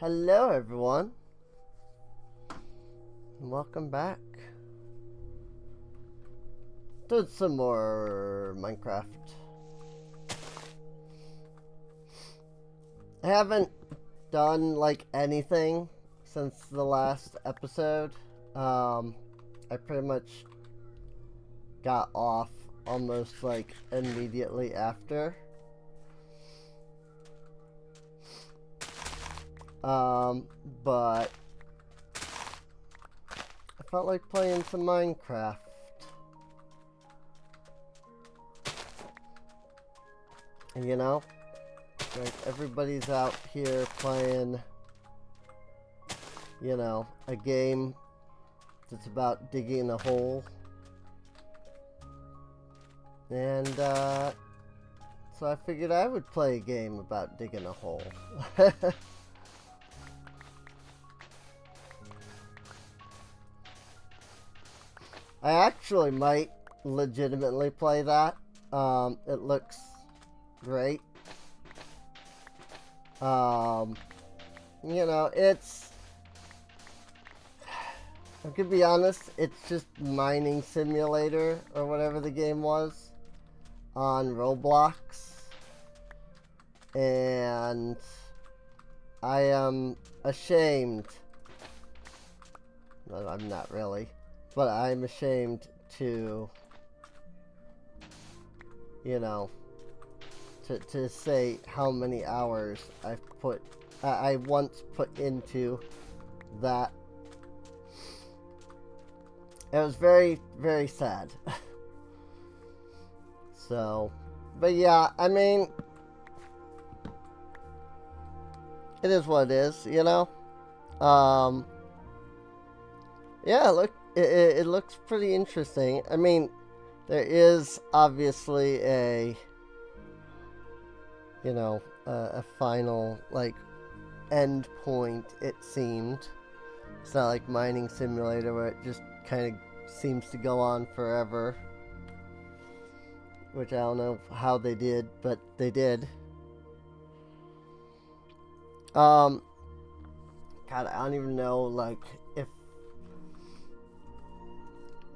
Hello everyone, and welcome back to some more Minecraft. I haven't done like anything since the last episode. I pretty much got off almost like immediately after. But I felt like playing some Minecraft. And you know, like everybody's out here playing, you know, a game that's about digging a hole. And so I figured I would play a game about digging a hole. I actually might legitimately play that. It looks great. You know, I'm gonna be honest, it's just Mining Simulator or whatever the game was on Roblox. And I am ashamed. No, I'm not really. But I'm ashamed to, you know, to say how many hours I once put into that. It was very, very sad. So, but yeah, I mean, it is what it is, you know? Yeah, look, it looks pretty interesting. I mean, there is obviously a final, like, end point, it seemed. It's not like Mining Simulator where it just kind of seems to go on forever. Which I don't know how they did, but they did. God, I don't even know, like, if...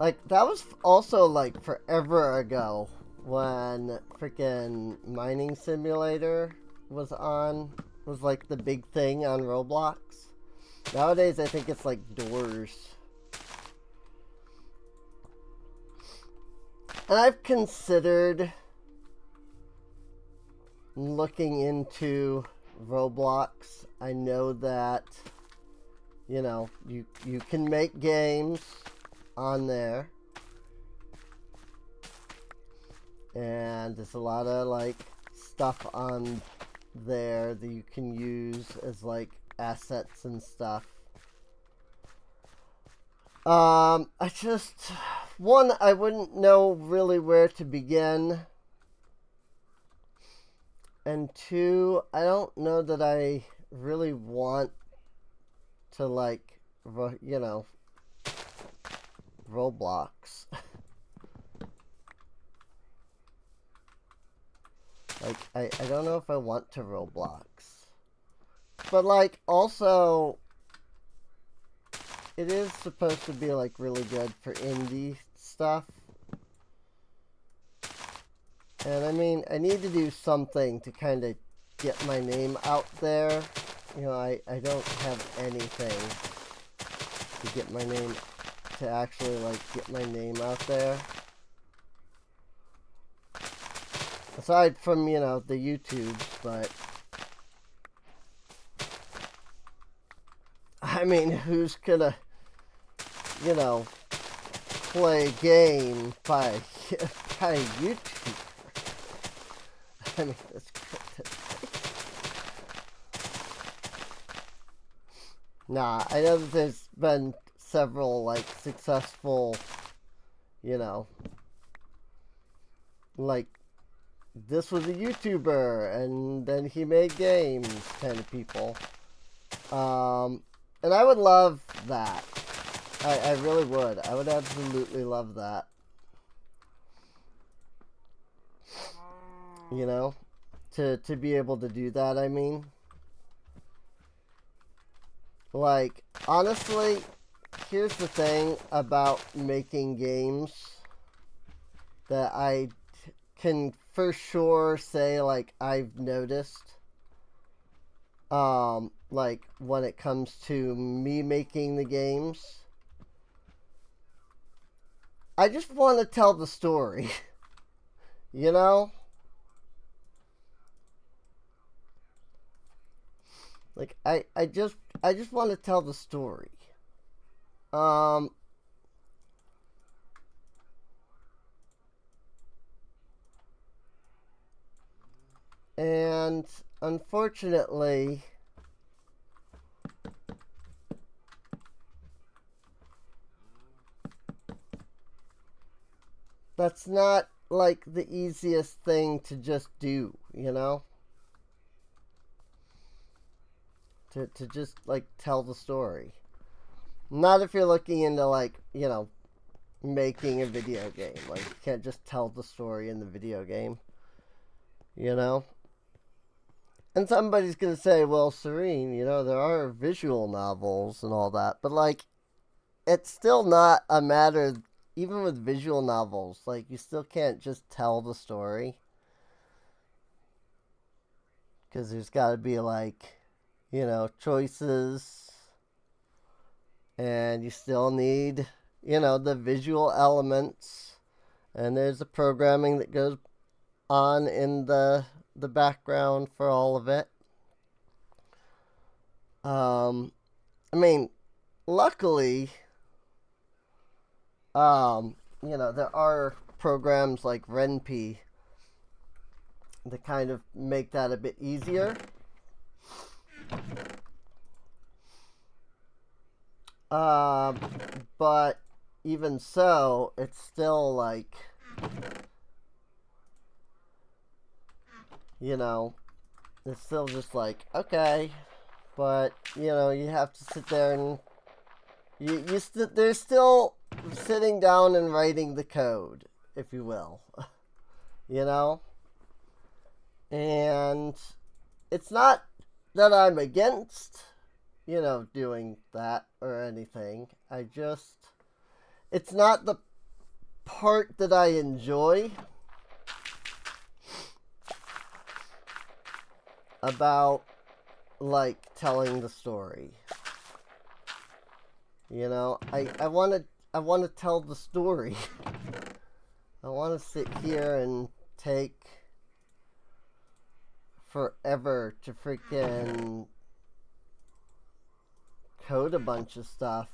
Like, that was also, like, forever ago when freaking Mining Simulator was like, the big thing on Roblox. Nowadays, I think it's, like, Doors. And I've considered looking into Roblox. I know that, you know, you can make games on there. And there's a lot of, like, stuff on there that you can use as, like, assets and stuff. I wouldn't know really where to begin. And two, I don't know that I really want to, like, you know, Roblox. Like, I don't know if I want to Roblox. But, like, also, it is supposed to be, like, really good for indie stuff. And, I mean, I need to do something to kind of get my name out there. You know, I don't have anything to get my name, to actually, like, get my name out there. Aside from, you know, the YouTubes, but... I mean, who's gonna, you know, play a game by a YouTuber? I mean, that's crazy. Nah, I know that there's been several, like, successful, you know, like, this was a YouTuber, and then he made games kind of people. And I would love that. I really would. I would absolutely love that. You know? To be able to do that, I mean. Like, honestly, here's the thing about making games that I can for sure say, like, I've noticed. Like, when it comes to me making the games, I just want to tell the story. You know? Like, I just want to tell the story. Um, and unfortunately, that's not like the easiest thing to just do, you know? To just like tell the story. Not if you're looking into like, you know, making a video game. Like, you can't just tell the story in the video game, you know? And somebody's gonna say, well, Serene, you know, there are visual novels and all that, but like, it's still not a matter, even with visual novels, like, you still can't just tell the story. Because there's gotta be, like, you know, choices, and you still need, you know, the visual elements, and there's the programming that goes on in the background for all of it. I mean, luckily, you know, there are programs like Ren'Py that kind of make that a bit easier. But even so, it's still like, you know, it's still just like, okay, but, you know, you have to sit there and they're still sitting down and writing the code, if you will, you know? And it's not that I'm against, you know, doing that or anything. It's not the part that I enjoy about, like, telling the story. You know, I want to tell the story. I want to sit here and take forever to freaking code a bunch of stuff.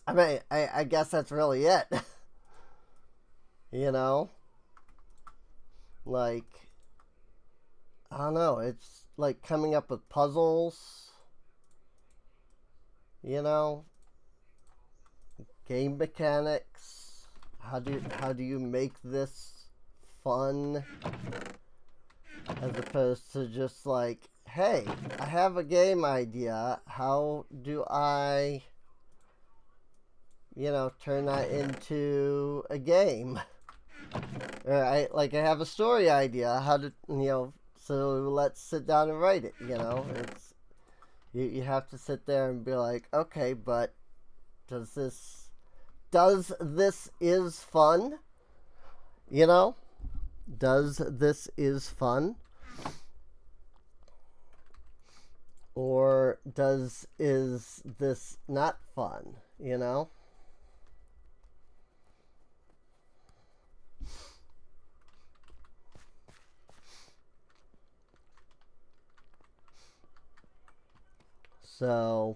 I mean, I guess that's really it. You know? Like, I don't know, it's like coming up with puzzles, you know? Game mechanics. How do you make this fun? As opposed to just like, hey, I have a game idea. How do I, you know, turn that into a game? Or I have a story idea. How to, you know, so let's sit down and write it, you know? It's you have to sit there and be like, okay, but does this is fun? You know? Does this is fun? Or is this not fun, you know? So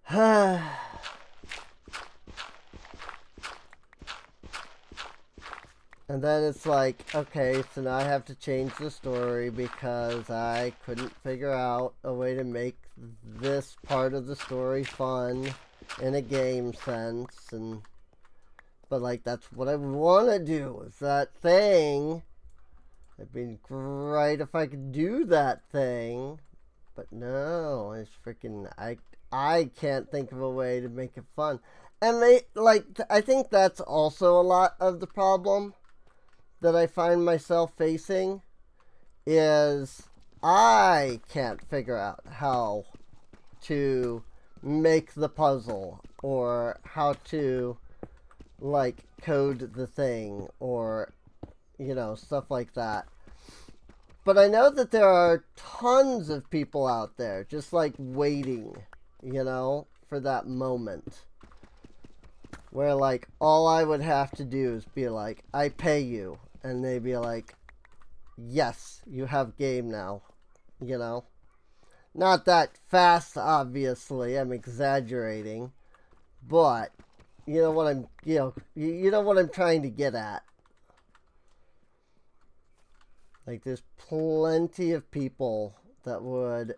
and then it's like, okay, so now I have to change the story because I couldn't figure out a way to make this part of the story fun in a game sense. But like, that's what I want to do, is that thing. It'd be great if I could do that thing, but no, it's freaking, I can't think of a way to make it fun. And I think that's also a lot of the problem. that I find myself facing is I can't figure out how to make the puzzle or how to like code the thing or stuff like that. But I know that there are tons of people out there just like waiting, for that moment where like all I would have to do is be like, I pay you, and they'd be like, yes, you have game now. Not that fast, obviously. I'm exaggerating, but you know what I'm trying to get at. Like, there's plenty of people that would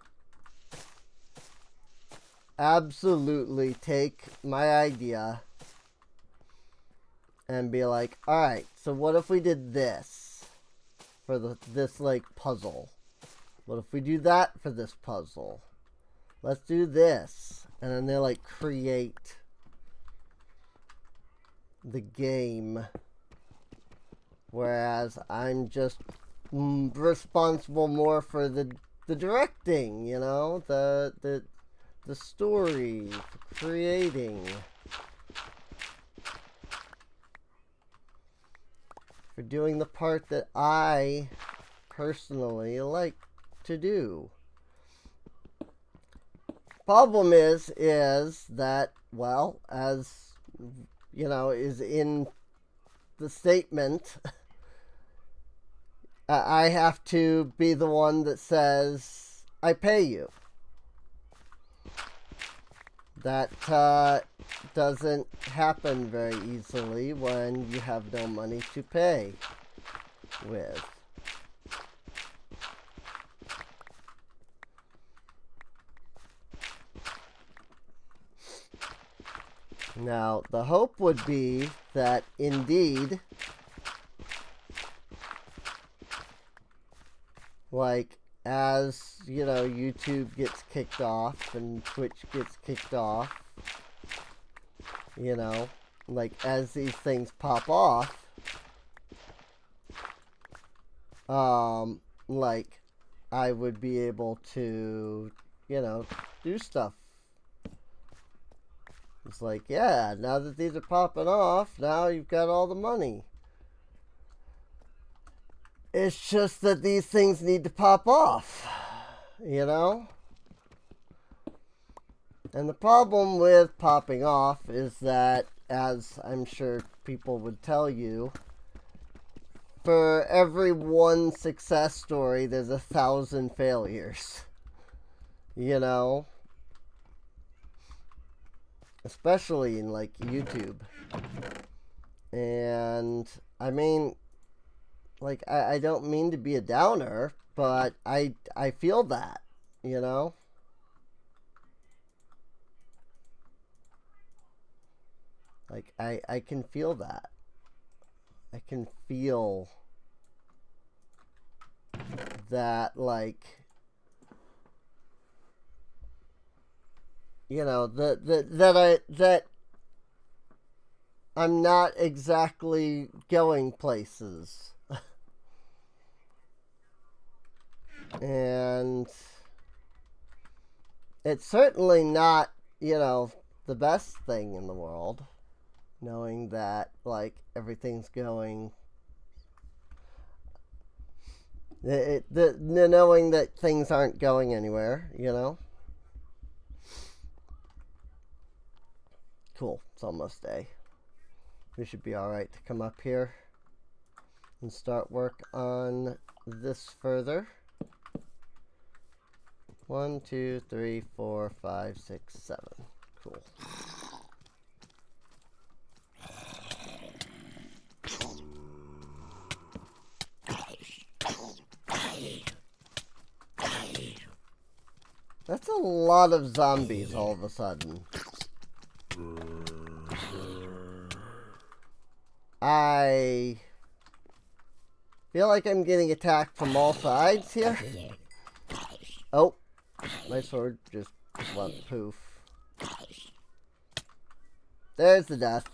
absolutely take my idea and be like, all right, so what if we did this for this like puzzle? What if we do that for this puzzle? Let's do this. And then they like create the game. Whereas I'm just responsible more for the directing, the story, creating, for doing the part that I personally like to do. Problem is that, well, as is in the statement, I have to be the one that says, I pay you. That doesn't happen very easily when you have no money to pay with. Now, the hope would be that indeed, like, as, YouTube gets kicked off and Twitch gets kicked off, like, as these things pop off, like, I would be able to, do stuff. It's like, yeah, now that these are popping off, now you've got all the money. It's just that these things need to pop off, And the problem with popping off is that, as I'm sure people would tell you, for every one success story, there's 1,000 failures. Especially in, like, YouTube. And, I mean, like, I don't mean to be a downer, but I feel that, Like, I can feel that. I can feel that, like, that I'm not exactly going places. And it's certainly not, the best thing in the world, knowing that, like, everything's going, knowing that things aren't going anywhere, Cool, it's almost day. We should be alright to come up here and start work on this further. 1, 2, 3, 4, 5, 6, 7. Cool. That's a lot of zombies all of a sudden. I feel like I'm getting attacked from all sides here. Oh, my sword just went poof. There's the death.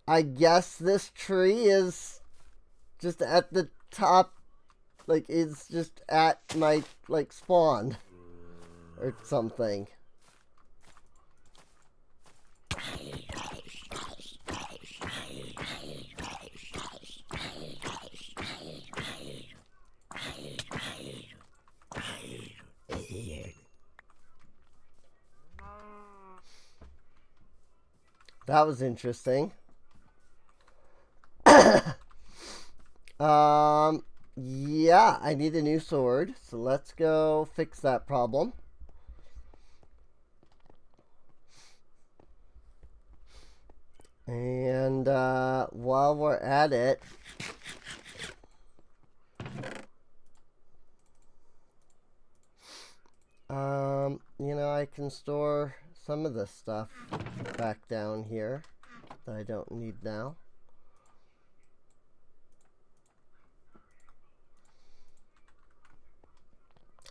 I guess this tree is just at the top, like it's just at my like spawn or something. That was interesting. Yeah, I need a new sword, so let's go fix that problem. And while we're at it, you know, I can store some of this stuff back down here that I don't need now.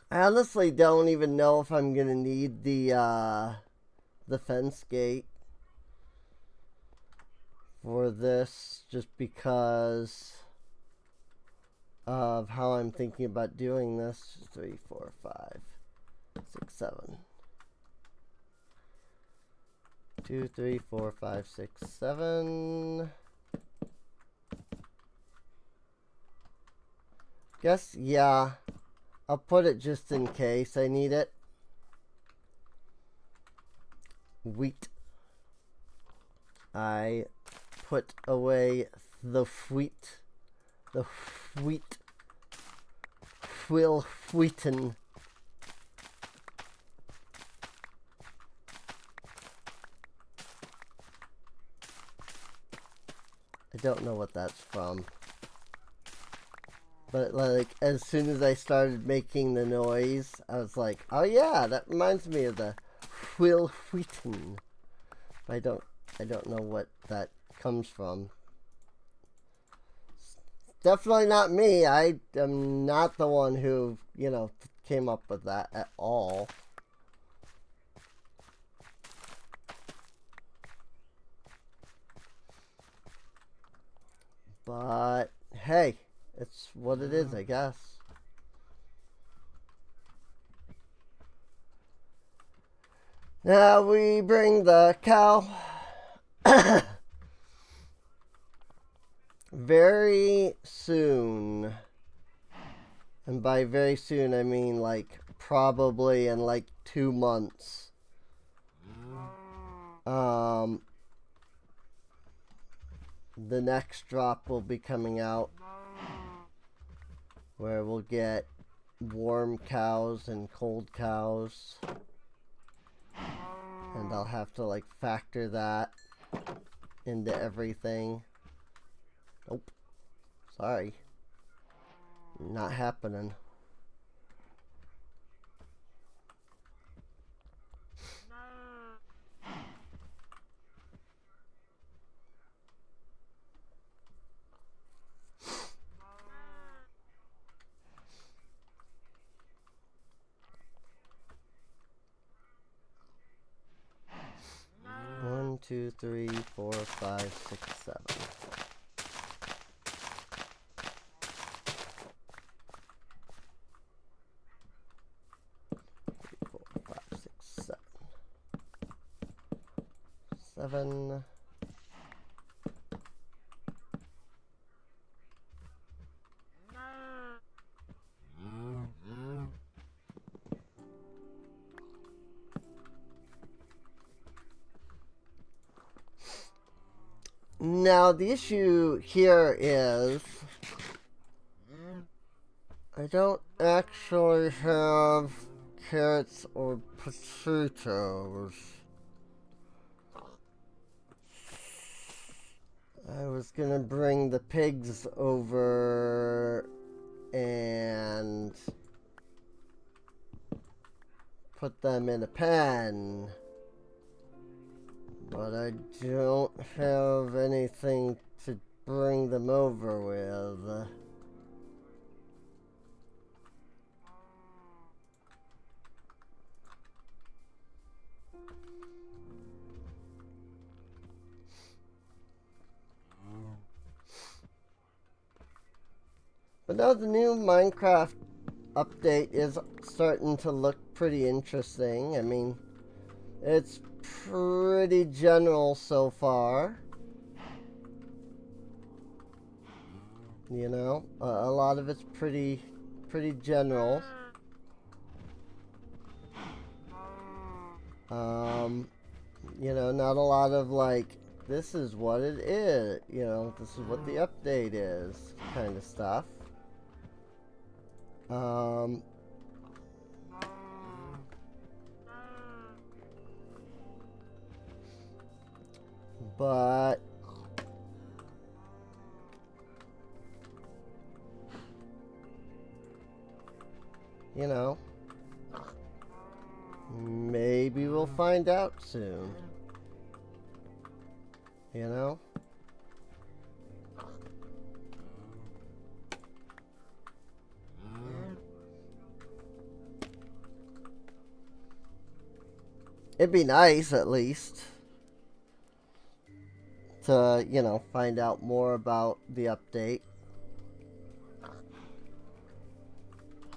I honestly don't even know if I'm gonna need the fence gate for this, just because of how I'm thinking about doing this. 3, 4, 5, 6, 7. 2, 3, 4, 5, 6, 7. Guess, yeah. I'll put it just in case I need it. Wheat. I put away the wheat. The wheat. Will wheaten. I don't know what that's from. But like, as soon as I started making the noise, I was like, oh yeah, that reminds me of the Will Wheaton. I don't know what that comes from. Definitely not me. I am not the one who, you know, came up with that at all. But hey, it's what it is, I guess. Now we bring the cow. Very soon. And by very soon, I mean like probably in like 2 months. The next drop will be coming out, where we'll get warm cows and cold cows, and I'll have to like factor that into everything. Nope, sorry, not happening. One, 2, 3, 4, 5, 6, 7. 4, 5, 6, 7. 7. Now, the issue here is I don't actually have carrots or potatoes. I was gonna bring the pigs over and put them in a pen. But I don't have anything to bring them over with. But no, the new Minecraft update is starting to look pretty interesting. I mean, it's pretty general so far. You know, a lot of it's pretty general. You know, not a lot of like, this is what it is, you know, this is what the update is, kind of stuff. But you know, maybe we'll find out soon. You know? It'd be nice, at least, to, you know, find out more about the update.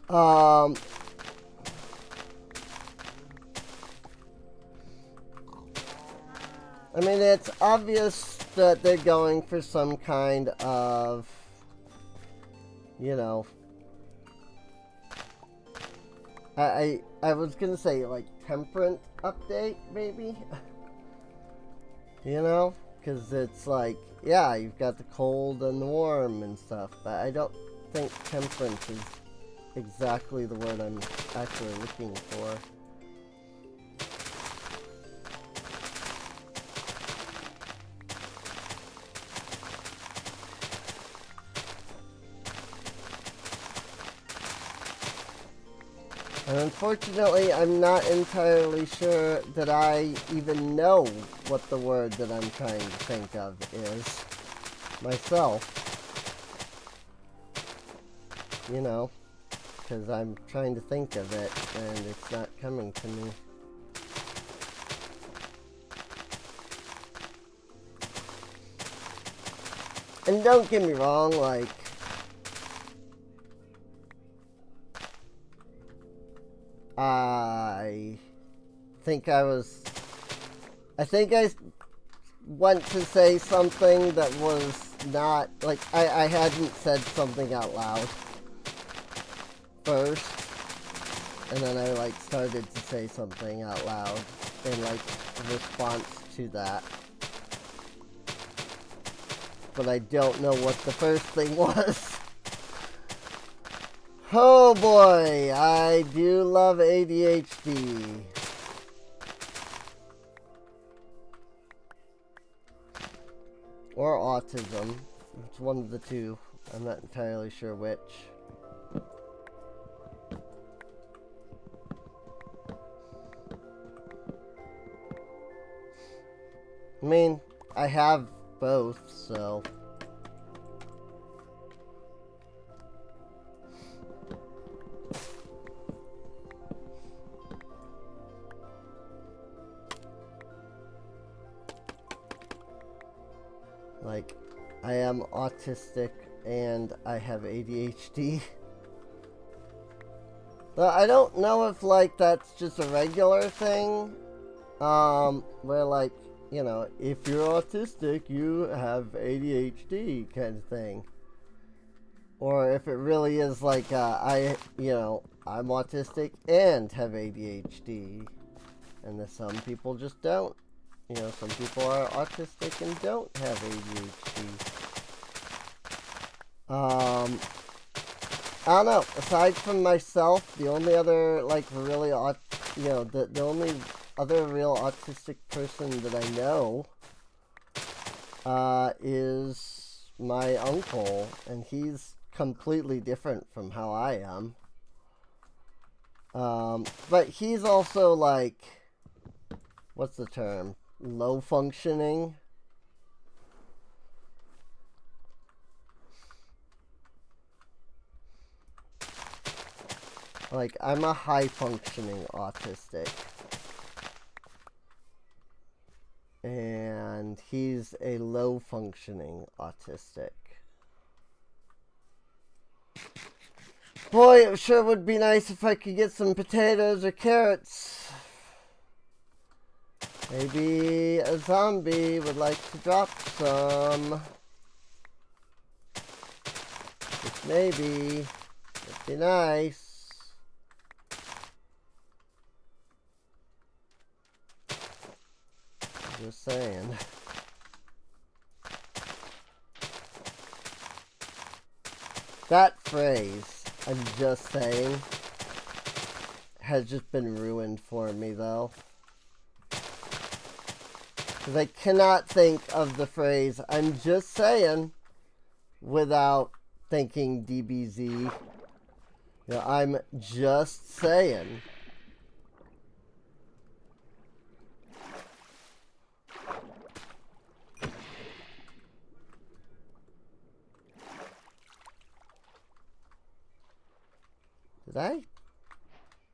I mean, it's obvious that they're going for some kind of, you know, I was gonna say, like, temperate update, maybe? You know? Because it's like, yeah, you've got the cold and the warm and stuff, but I don't think temperance is exactly the word I'm actually looking for. And unfortunately, I'm not entirely sure that I even know what the word that I'm trying to think of is myself. You know, because I'm trying to think of it and it's not coming to me. And don't get me wrong, like, I think I went to say something that was not, like, I hadn't said something out loud first, and then I, like, started to say something out loud in, like, response to that. But I don't know what the first thing was. Oh boy, I do love ADHD. Or autism. It's one of the two. I'm not entirely sure which. I mean, I have both, so... Like, I am autistic and I have ADHD. But I don't know if, like, that's just a regular thing. Where, like, you know, if you're autistic, you have ADHD kind of thing. Or if it really is like, I'm autistic and have ADHD. And some people just don't. You know, some people are autistic and don't have ADHD. I don't know. Aside from myself, the only other, like, really, the only other real autistic person that I know, is my uncle. And he's completely different from how I am. But he's also, like, what's the term? Low functioning. Like, I'm a high functioning autistic. And he's a low functioning autistic. Boy, it sure would be nice if I could get some potatoes or carrots. Maybe a zombie would like to drop some. Just maybe. It'd be nice. Just saying. That phrase, I'm just saying, has just been ruined for me, though. Because I cannot think of the phrase, I'm just saying, without thinking DBZ. You know, I'm just saying.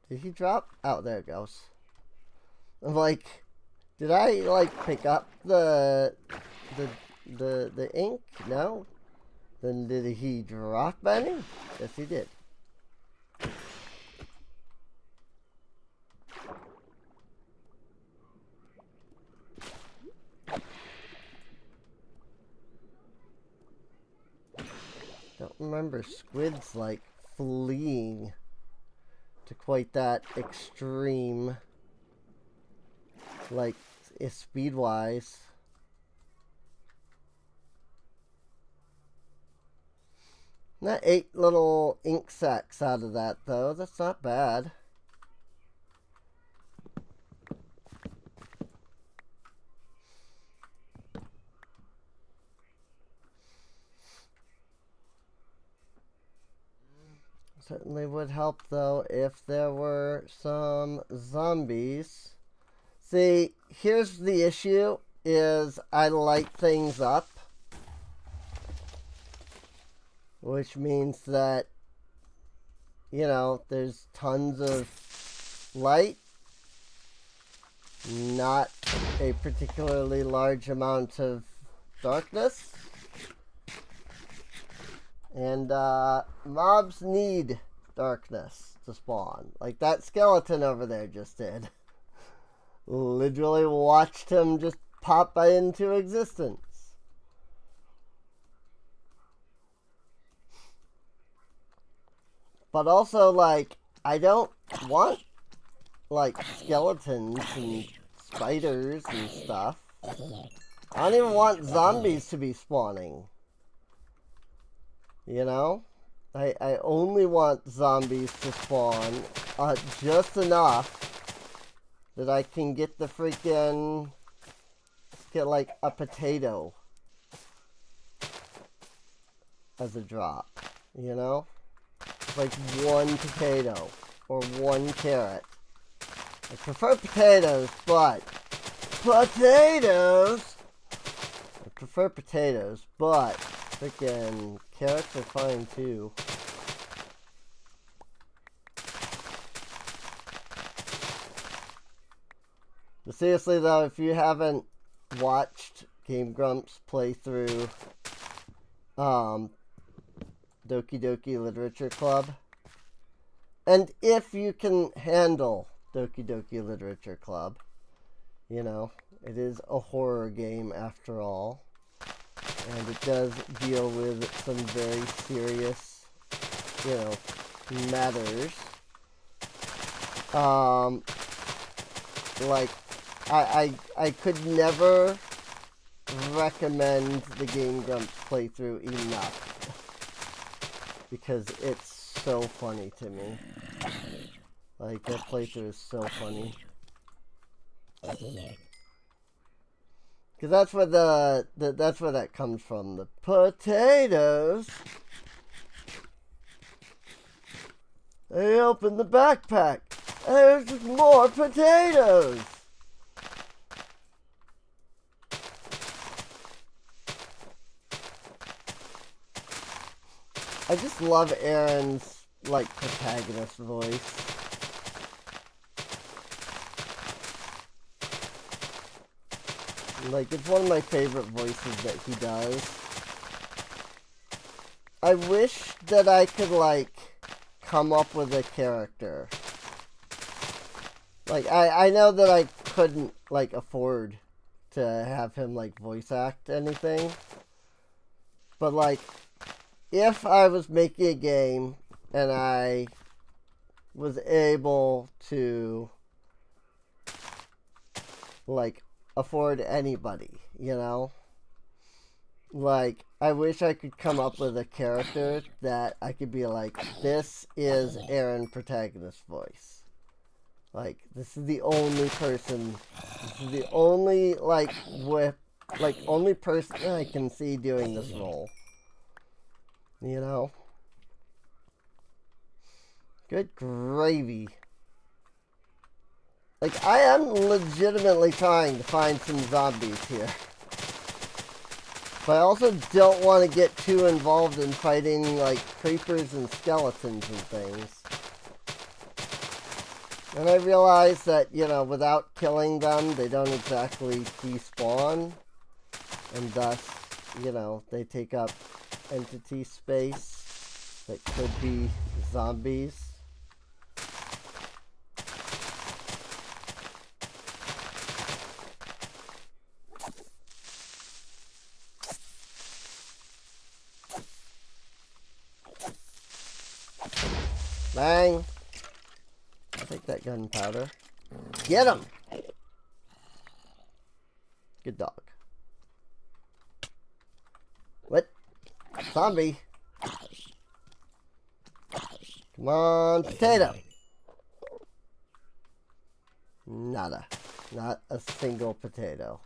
Did he drop? Oh, there it goes. I'm like, did I like pick up the ink? No. Then did he drop any? Yes, he did. Don't remember squids like fleeing to quite that extreme, like speed wise. Not 8 little ink sacs out of that though. That's not bad. Certainly would help, though, if there were some zombies. See, here's the issue, is I light things up. Which means that, you know, there's tons of light. Not a particularly large amount of darkness. And mobs need darkness to spawn. Like that skeleton over there just did. Literally watched him just pop into existence. But also, like, I don't want, like, skeletons and spiders and stuff. I don't even want zombies to be spawning. You know? I only want zombies to spawn just enough that I can get the freaking... get, like, a potato as a drop. You know? Like one potato or one carrot. I prefer potatoes, but... potatoes! I prefer potatoes, but... freaking carrots are fine too. But seriously though, if you haven't watched Game Grumps play through Doki Doki Literature Club, and if you can handle Doki Doki Literature Club, you know, it is a horror game after all. And it does deal with some very serious, you know, matters. Like, I could never recommend the Game Grumps playthrough enough. Because it's so funny to me. Like, that playthrough is so funny. Because that's where that's where that comes from. The potatoes. They opened the backpack. And there's just more potatoes. I just love Aaron's, like, protagonist voice. Like, it's one of my favorite voices that he does. I wish that I could, like, come up with a character. Like, I know that I couldn't, like, afford to have him, like, voice act anything. But, like, if I was making a game and I was able to, like, afford anybody, you know? Like, I wish I could come up with a character that I could be like, this is Aaron Protagonist's voice. Like, this is the only person, this is the only, like, only person I can see doing this role. You know? Good gravy. Like, I am legitimately trying to find some zombies here. But I also don't want to get too involved in fighting, like, creepers and skeletons and things. And I realize that, you know, without killing them, they don't exactly despawn. And thus, you know, they take up entity space that could be zombies. Bang! I'll take that gunpowder. Get him! Good dog. What? Zombie! Come on, potato! Nada. Not a single potato.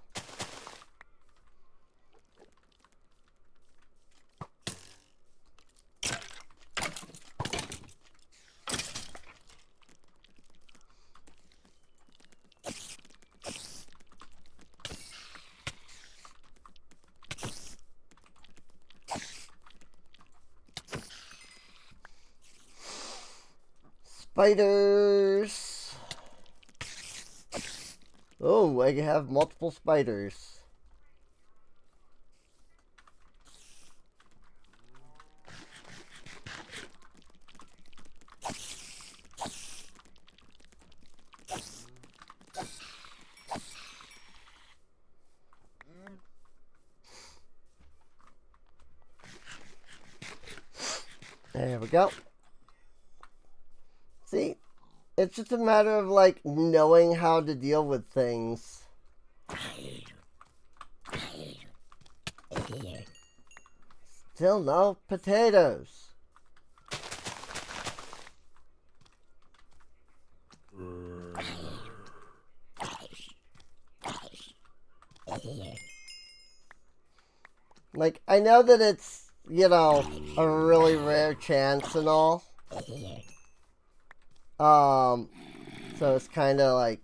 Spiders! Oh, I have multiple spiders. There we go. See, it's just a matter of, like, knowing how to deal with things. Still no potatoes. Like, I know that it's, you know, a really rare chance and all. So it's kind of like,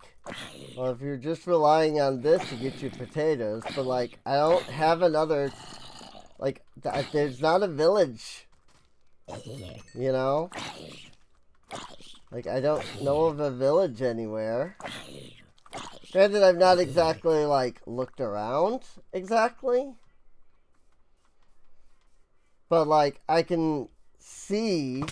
well, if you're just relying on this to get you potatoes, but, like, I don't have another, like, there's not a village, you know? Like, I don't know of a village anywhere. Granted, I've not exactly, like, looked around exactly. But, like, I can see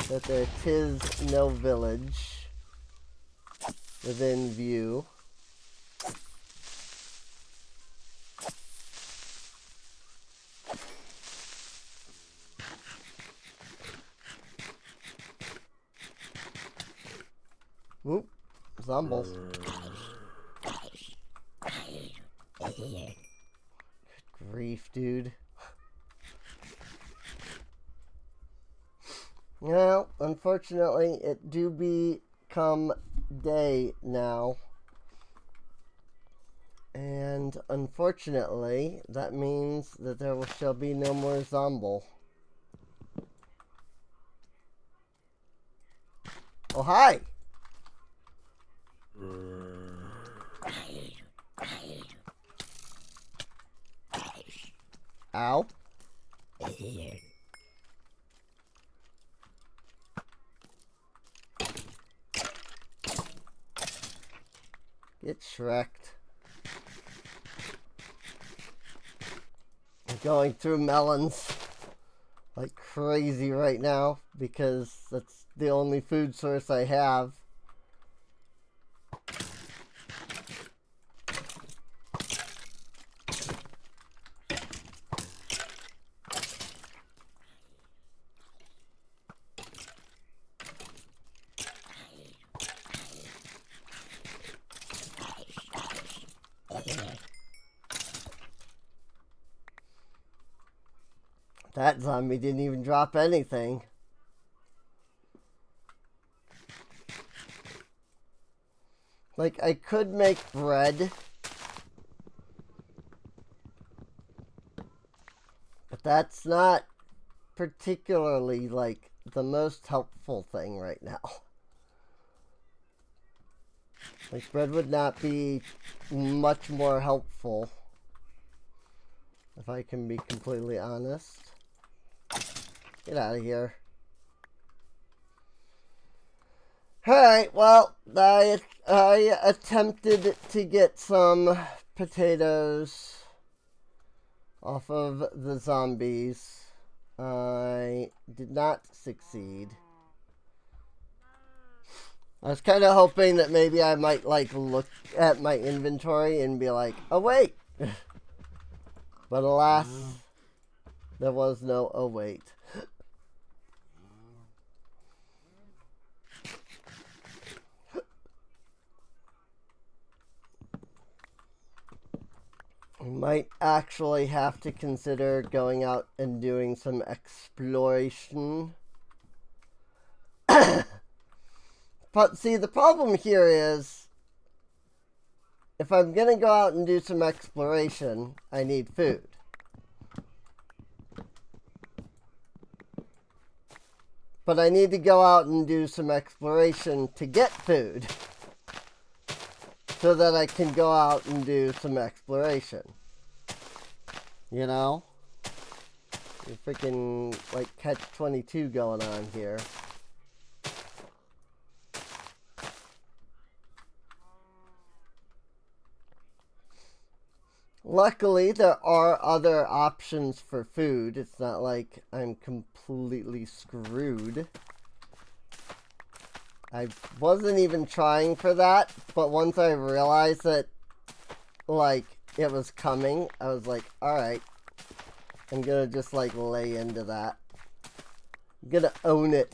that there is no village within view. Whoop, zombies. Good grief, dude. Well, unfortunately, it do become day now. And unfortunately, that means that there shall be no more zomble. Oh, hi! Ow. Get Shrek'd. I'm going through melons. like crazy right now because that's the only food source I have. That zombie didn't even drop anything. Like, I could make bread. But that's not particularly, like, the most helpful thing right now. Like, bread would not be much more helpful, if I can be completely honest. Get out of here. Alright, well, I attempted to get some potatoes off of the zombies. I did not succeed. I was kind of hoping that maybe I might, like, look at my inventory and be like, oh, wait. But alas, there was no oh, wait. We might actually have to consider going out and doing some exploration. But see, the problem here is, if I'm going to go out and do some exploration, I need food. But I need to go out and do some exploration to get food, so that I can go out and do some exploration. You know? You freaking, like, catch-22 going on here. Luckily, there are other options for food. It's not like I'm completely screwed. I wasn't even trying for that, but once I realized that, like, it was coming, I was like, alright, I'm gonna just, like, lay into that. I'm gonna own it.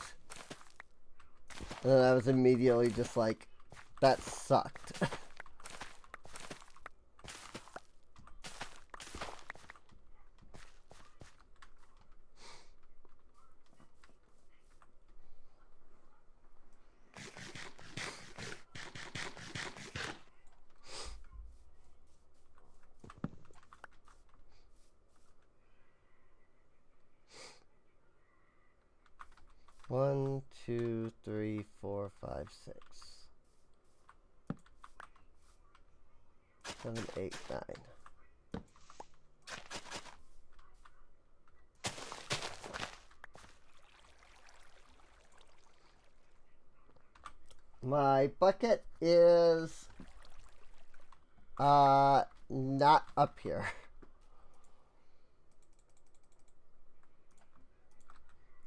And then I was immediately just like, that sucked. One, two, three, four, five, six. 7, 8, 9. My bucket is not up here.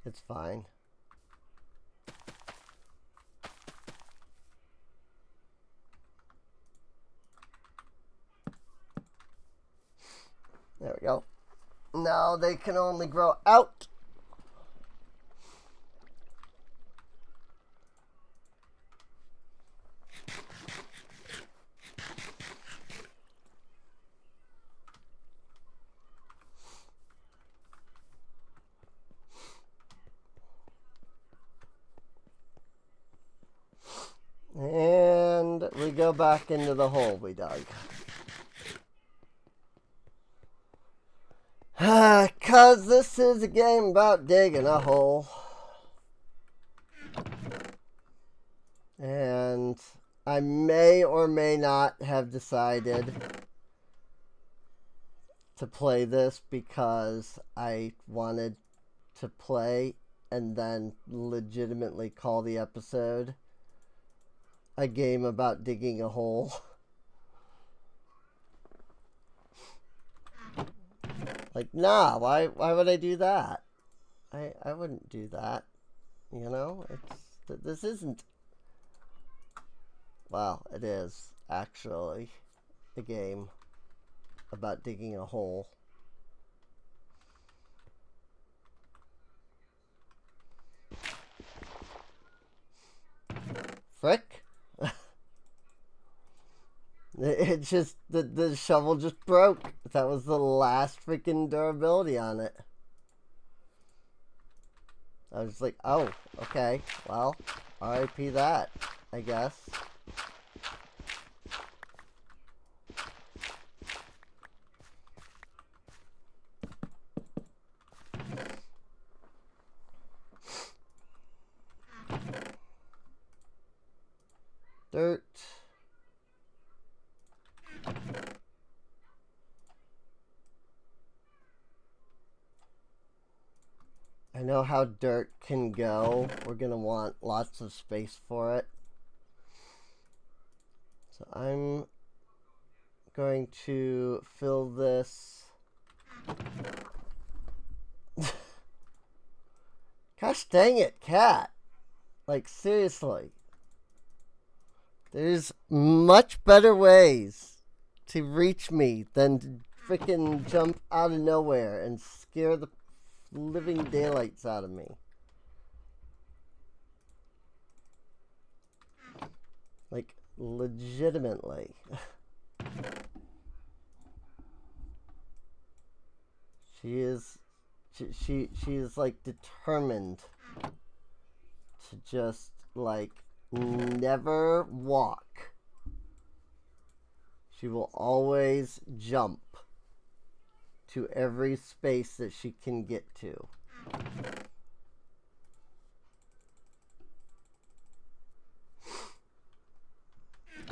It's fine. There we go. Now they can only grow out. And we go back into the hole we dug. Cause this is a game about digging a hole. And I may or may not have decided to play this because I wanted to play and then legitimately call the episode a game about digging a hole. Like, nah, why would I do that? I wouldn't do that. You know, this isn't. Well, it is actually a game about digging a hole. Frick? It just the shovel just broke. That was the last freaking durability on it. I was like, oh, okay, well, R.I.P. that, I guess. Dirt. I know how dirt can go. We're gonna want lots of space for it. So I'm going to fill this. Gosh dang it, cat. Like, seriously. There's much better ways to reach me than to freaking jump out of nowhere and scare the living daylights out of me. Like, legitimately. She is like determined to just like never walk. She will always jump to every space that she can get to.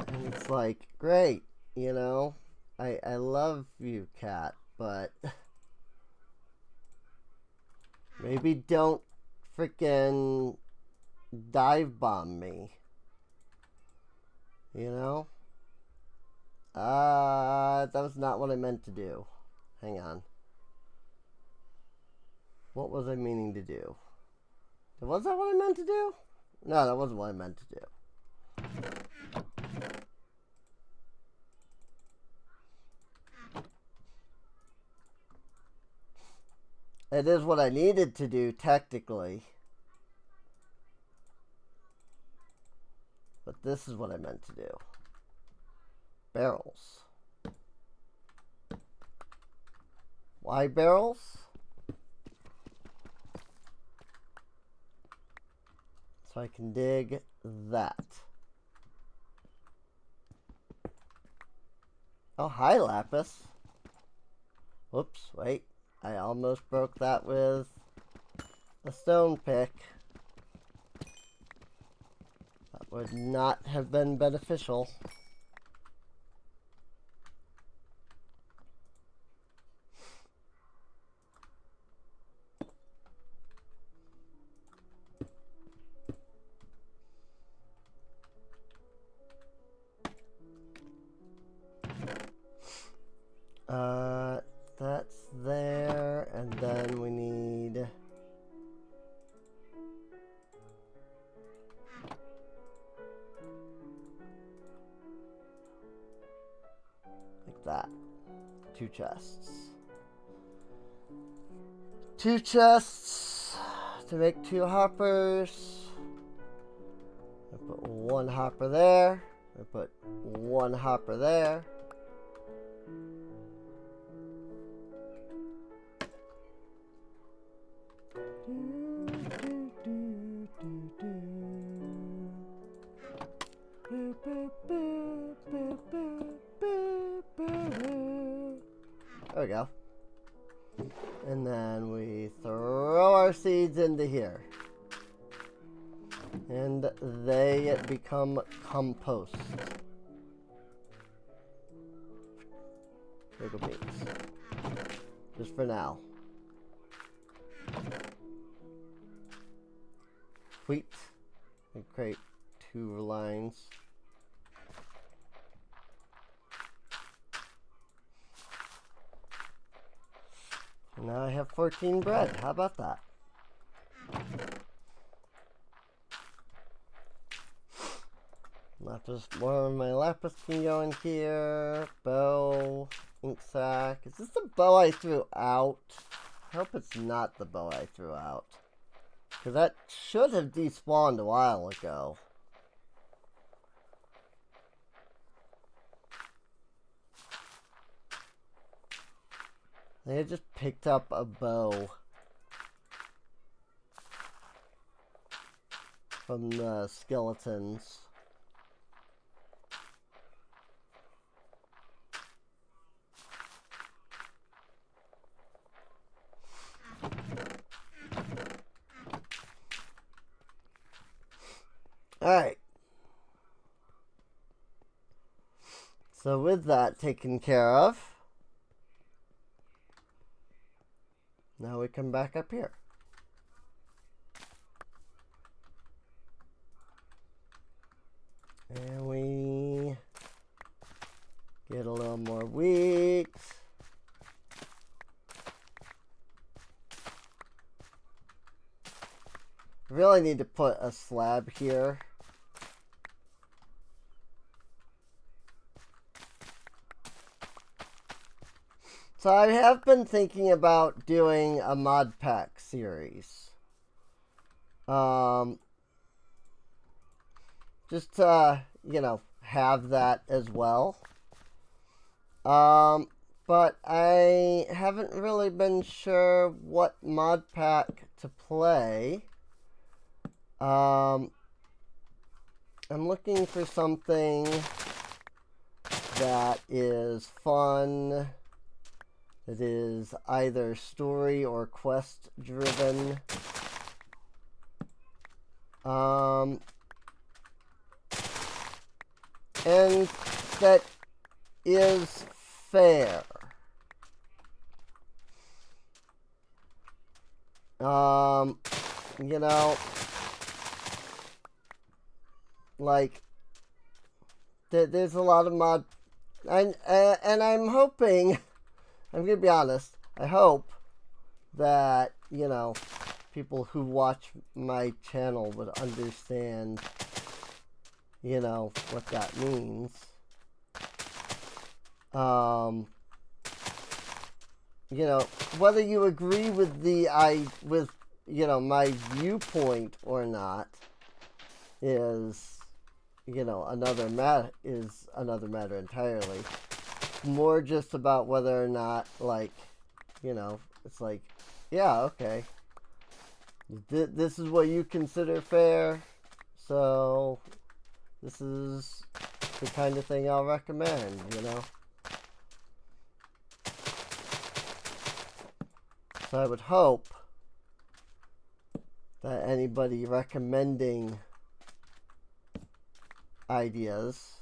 And it's like, great, you know, I love you, cat, but maybe don't freaking dive bomb me. You know? That was not what I meant to do. Hang on. What was I meaning to do? Was that what I meant to do? No, that wasn't what I meant to do. It is what I needed to do, technically. But this is what I meant to do. Barrels. Why barrels? So I can dig that. Oh, hi, Lapis. Whoops, wait. I almost broke that with a stone pick. That would not have been beneficial. That's there, and then we need like that. 2 chests. 2 chests to make 2 hoppers. I put 1 hopper there. I put 1 hopper there. There we go. And then we throw our seeds into here. And they become compost. There go beans. Just for now. Wheat. And create 2 lines. Now I have 14 bread. How about that? Just more of my lapis can go in here. Bow, ink sac. Is this the bow I threw out? I hope it's not the bow I threw out. Because that should have despawned a while ago. I just picked up a bow from the skeletons. Alright. So with that taken care of, now we come back up here. And we get a little more wheat. Really need to put a slab here. So I have been thinking about doing a mod pack series. Just to, you know, have that as well. But I haven't really been sure what mod pack to play. I'm looking for something that is fun. It is either story or quest driven. And that is fair. You know, like, there's a lot of mod, and I'm hoping, I'm gonna be honest, I hope that, you know, people who watch my channel would understand, you know, what that means. You know, whether you agree with you know, my viewpoint or not is, you know, another matter entirely. It's more just about whether or not, like, you know, it's like, yeah, okay, this is what you consider fair, so this is the kind of thing I'll recommend, you know. So I would hope that anybody recommending ideas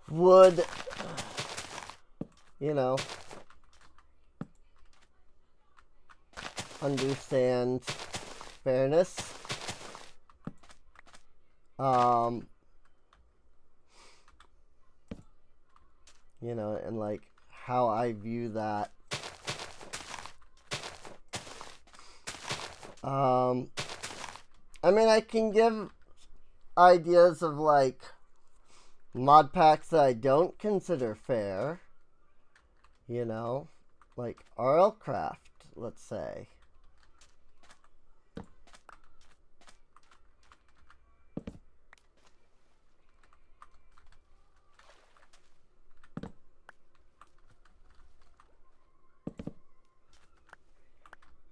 would, you know, understand fairness. You know, and like how I view that. I mean, I can give ideas of like mod packs that I don't consider fair. You know, like RLCraft, let's say.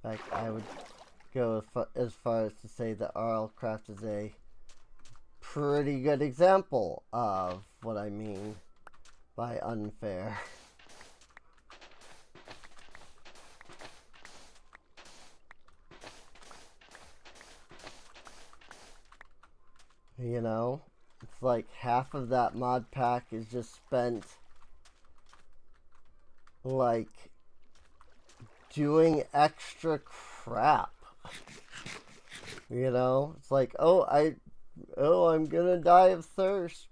Like, I would go as far as to say that RLCraft is a pretty good example of what I mean by unfair. You know, it's like half of that mod pack is just spent like doing extra crap. You know, it's like, oh, I'm gonna die of thirst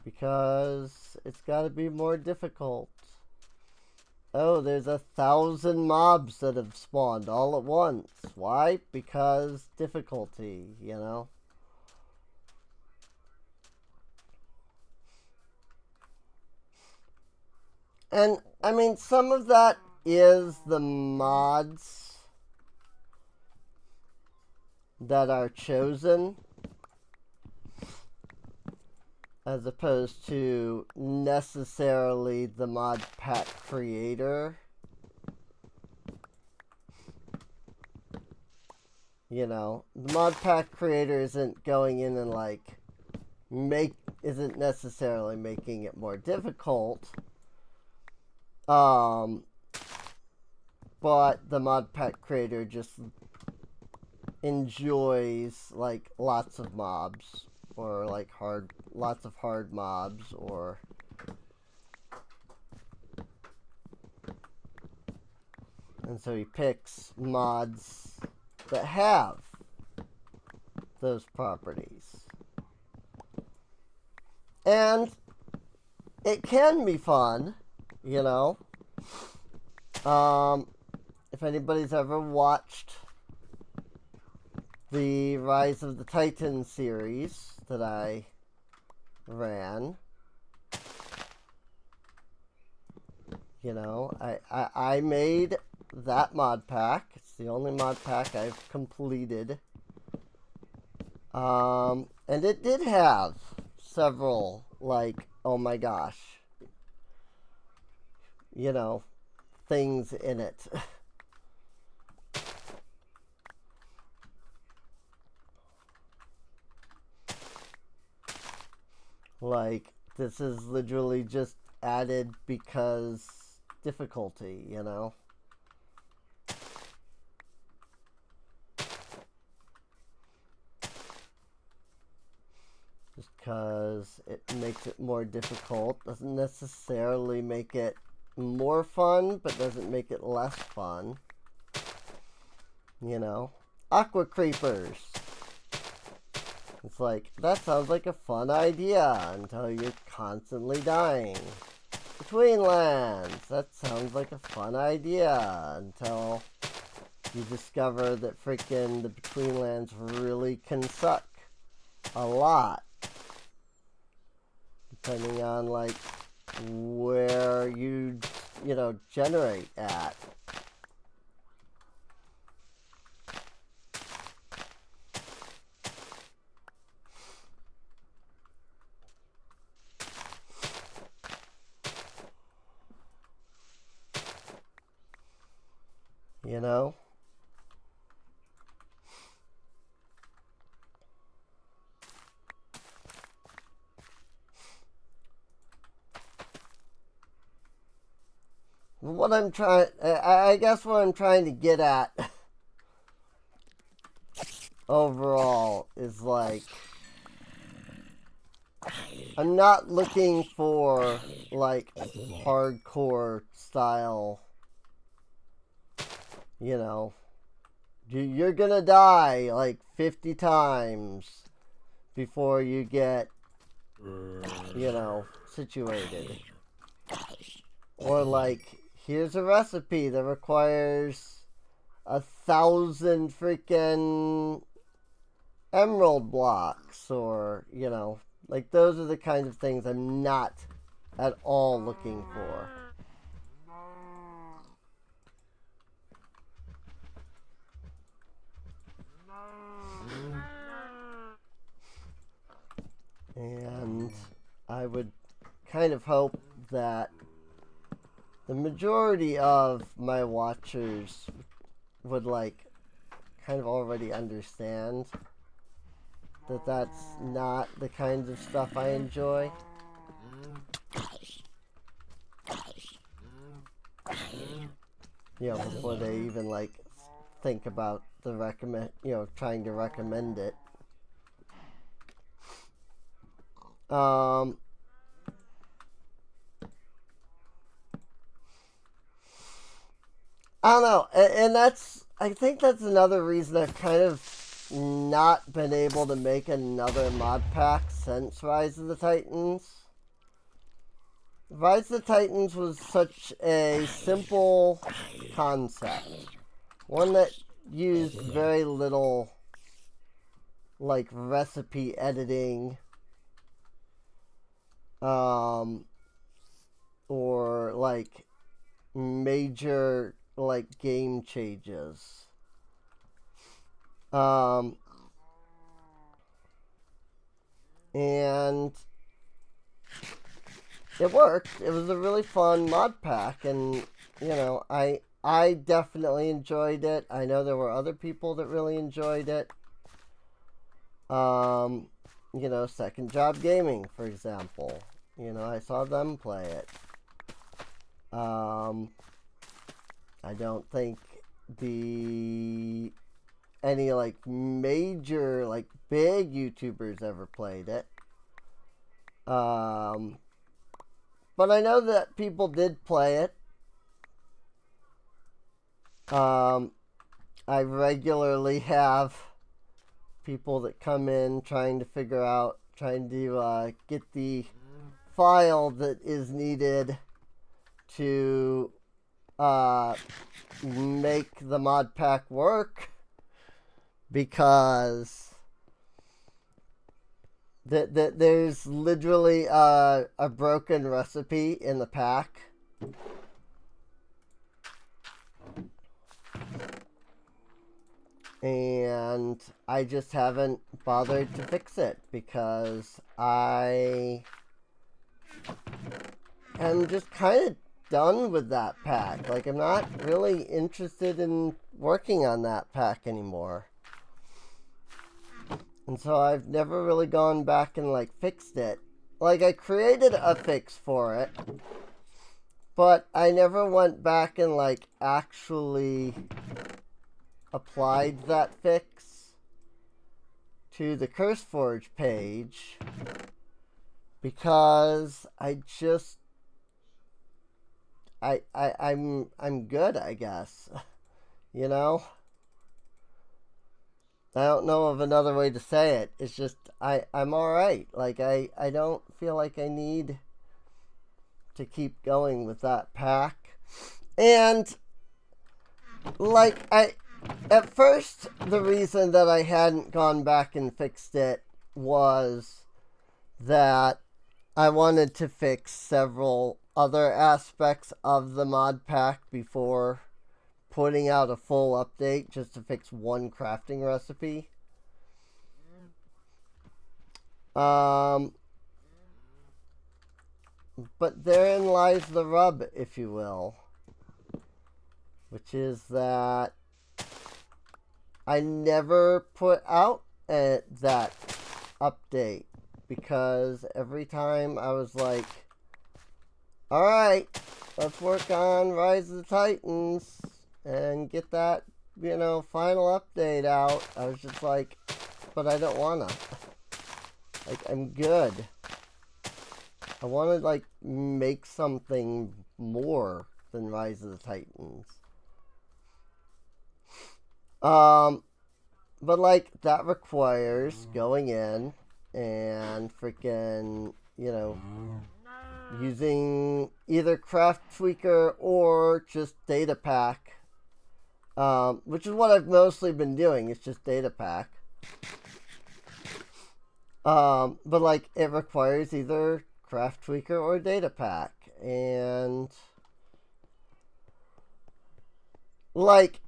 because it's got to be more difficult. oh, there's 1,000 mobs that have spawned all at once. Why? Because difficulty, you know? And, I mean, some of that is the mods that are chosen, as opposed to necessarily the mod pack creator. You know, the mod pack creator isn't going in and like isn't necessarily making it more difficult. But the mod pack creator just enjoys like lots of mobs, or like lots of hard mobs, or and so he picks mods that have those properties. And it can be fun, you know. If anybody's ever watched the Rise of the Titans series that I ran, you know, I made that mod pack. It's the only mod pack I've completed. And it did have several, like, oh my gosh, you know, things in it. Like, this is literally just added because difficulty, you know? Just because it makes it more difficult doesn't necessarily make it more fun, but doesn't make it less fun. You know? Aqua creepers. It's like, that sounds like a fun idea until you're constantly dying. Between lands. That sounds like a fun idea until you discover that freaking the between lands really can suck a lot. Depending on like where you know, generate at. You know? What I'm trying, I guess what I'm trying to get at overall is like, I'm not looking for like hardcore style, you know, you're gonna die like 50 times before you get, you know, situated. Or like, here's a recipe that requires 1,000 freaking emerald blocks, or, you know, like those are the kinds of things I'm not at all looking for. And I would kind of hope that the majority of my watchers would like kind of already understand that that's not the kinds of stuff I enjoy. You know, before they even like think about the trying to recommend it. I don't know, and I think that's another reason I've kind of not been able to make another mod pack since Rise of the Titans. Rise of the Titans was such a simple concept. One that used very little, like, recipe editing, or, like, major, like, game changes. And it worked. It was a really fun mod pack, and, you know, I definitely enjoyed it. I know there were other people that really enjoyed it. You know, Second Job Gaming, for example. You know, I saw them play it. I don't think any like major, like big YouTubers ever played it. But I know that people did play it. I regularly have people that come in trying to get the file that is needed to make the mod pack work, because there's literally a broken recipe in the pack. And I just haven't bothered to fix it because I am just kind of done with that pack. Like, I'm not really interested in working on that pack anymore. And so I've never really gone back and, like, fixed it. Like, I created a fix for it, but I never went back and, like, actually applied that fix to the CurseForge page, because I'm good, I guess. You know? I don't know of another way to say it. It's just I'm alright. Like, I don't feel like I need to keep going with that pack. And like, at first, the reason that I hadn't gone back and fixed it was that I wanted to fix several other aspects of the mod pack before putting out a full update just to fix one crafting recipe. But therein lies the rub, if you will, which is that I never put out that update, because every time I was like, alright, let's work on Rise of the Titans and get that, you know, final update out, I was just like, but I don't wanna. Like, I'm good. I wanna, like, make something more than Rise of the Titans. But, like, that requires going in and freaking, you know, using either Craft Tweaker or just Data Pack, which is what I've mostly been doing. It's just Data Pack. But, like, it requires either Craft Tweaker or Data Pack. And, like,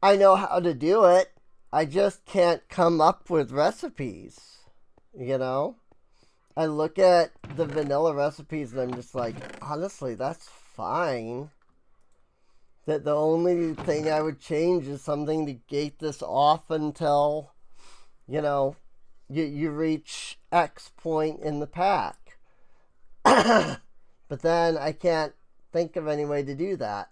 I know how to do it. I just can't come up with recipes, you know? I look at the vanilla recipes and I'm just like, honestly, that's fine. That the only thing I would change is something to gate this off until, you know, you reach X point in the pack. But then I can't think of any way to do that.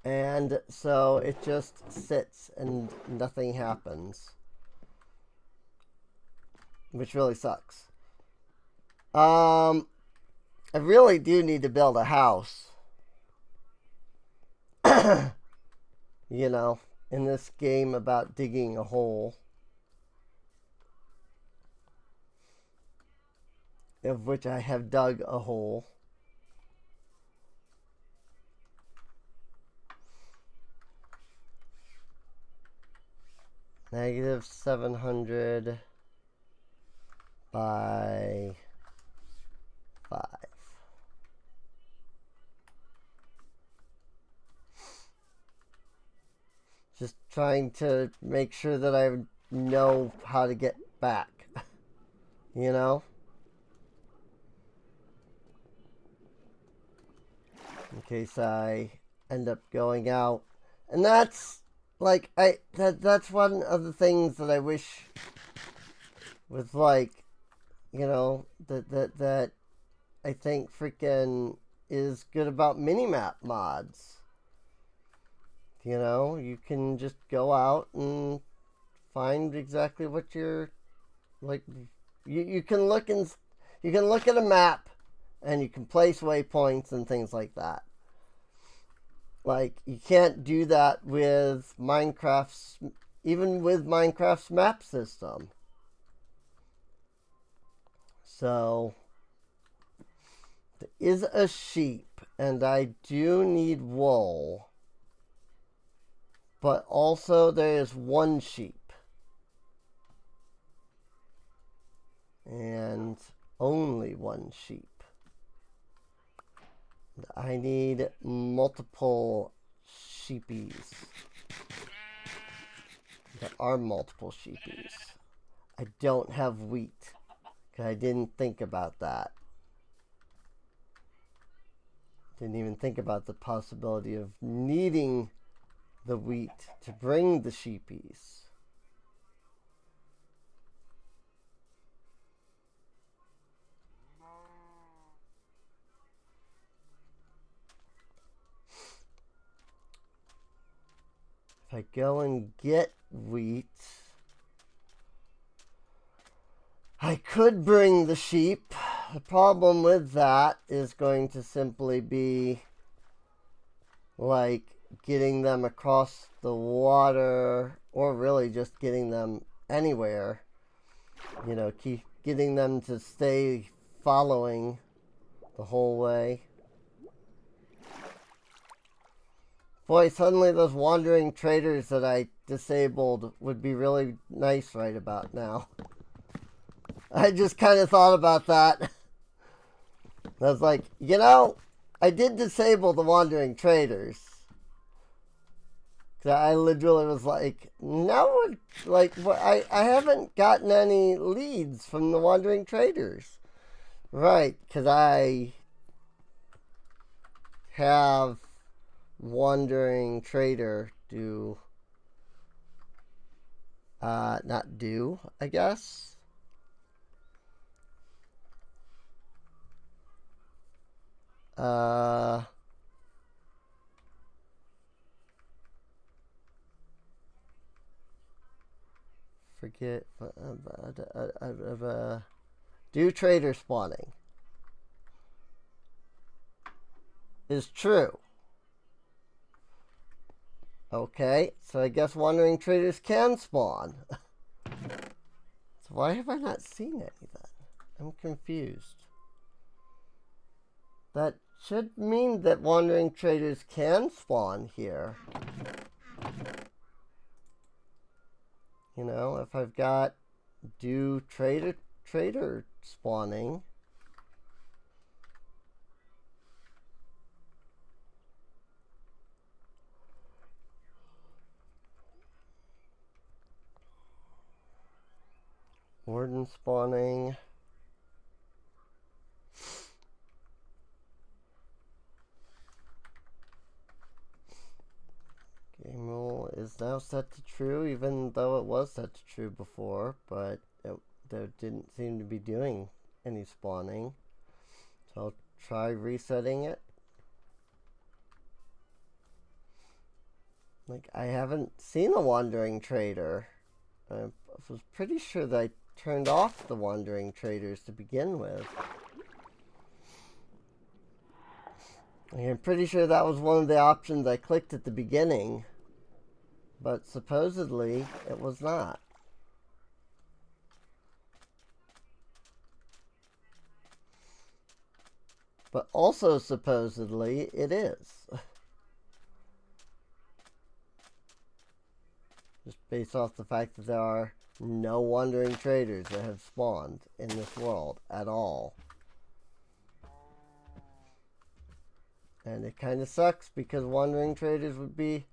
And so it just sits and nothing happens, which really sucks. I really do need to build a house. You know, in this game about digging a hole. of which I have dug a hole. Negative 700 by 5. Just trying to make sure that I know how to get back, you know? In case I end up going out. And that's like that's one of the things that I wish was like, you know, that I think freaking is good about minimap mods. You know, you can just go out and find exactly what you're like. You can look and you can look at a map and you can place waypoints and things like that. Like, you can't do that with Minecraft's, even with Minecraft's map system. So, there is a sheep, and I do need wool. But also, there is one sheep. And only one sheep. I need multiple sheepies. There are multiple sheepies. I don't have wheat, because I didn't think about that. Didn't even think about the possibility of needing the wheat to bring the sheepies. If I go and get wheat, I could bring the sheep. The problem with that is going to simply be like getting them across the water, or really just getting them anywhere. You know, keep getting them to stay following the whole way. Boy, suddenly those wandering traders that I disabled would be really nice right about now. I just kind of thought about that. I was like, you know, I did disable the wandering traders. I literally was like, no, like, I haven't gotten any leads from the wandering traders. Right, because I have wandering trader do, not do, I guess. Forget, do trader spawning is true. Okay, so I guess wandering traders can spawn. So why have I not seen any then? I'm confused. That should mean that wandering traders can spawn here. You know, if I've got do trader spawning. Warden spawning. Game rule is now set to true, even though it was set to true before, but there didn't seem to be doing any spawning. So I'll try resetting it. Like, I haven't seen a wandering trader. I was pretty sure that I turned off the wandering traders to begin with. I'm pretty sure that was one of the options I clicked at the beginning, but supposedly it was not. But also, supposedly, it is. Just based off the fact that there are no wandering traders that have spawned in this world at all. And it kind of sucks because wandering traders would be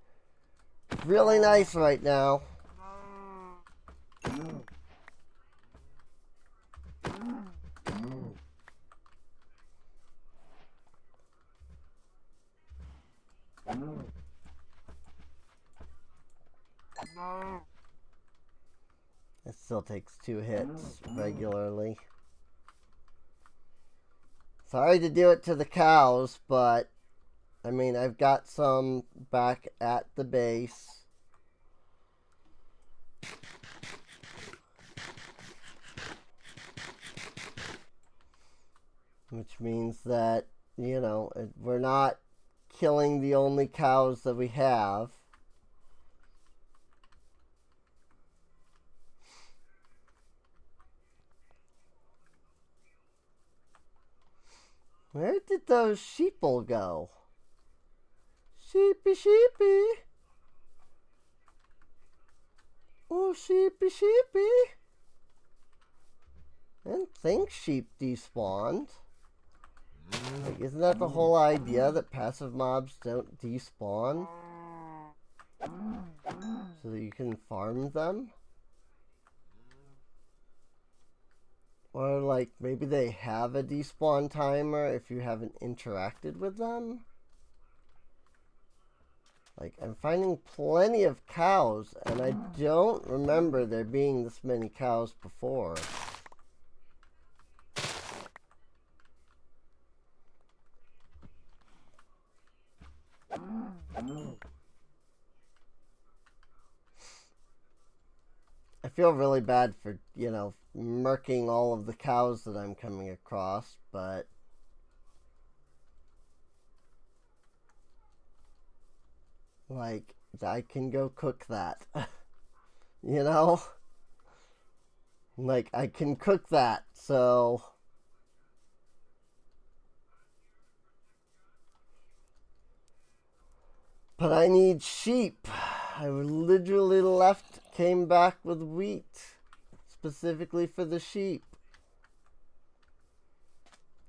really nice right now. It still takes 2 hits regularly. Sorry to do it to the cows, but I mean, I've got some back at the base. Which means that, you know, we're not killing the only cows that we have. Where did those sheeple go? Sheepy, sheepy. Oh, sheepy, sheepy. I didn't think sheep despawned. Like, isn't that the whole idea, that passive mobs don't despawn? So that you can farm them? Or, like, maybe they have a despawn timer if you haven't interacted with them? Like, I'm finding plenty of cows, and I don't remember there being this many cows before. I feel really bad for, you know, murking all of the cows that I'm coming across, but like, I can go cook that. You know? Like, I can cook that, so but I need sheep. I literally came back with wheat. Specifically for the sheep.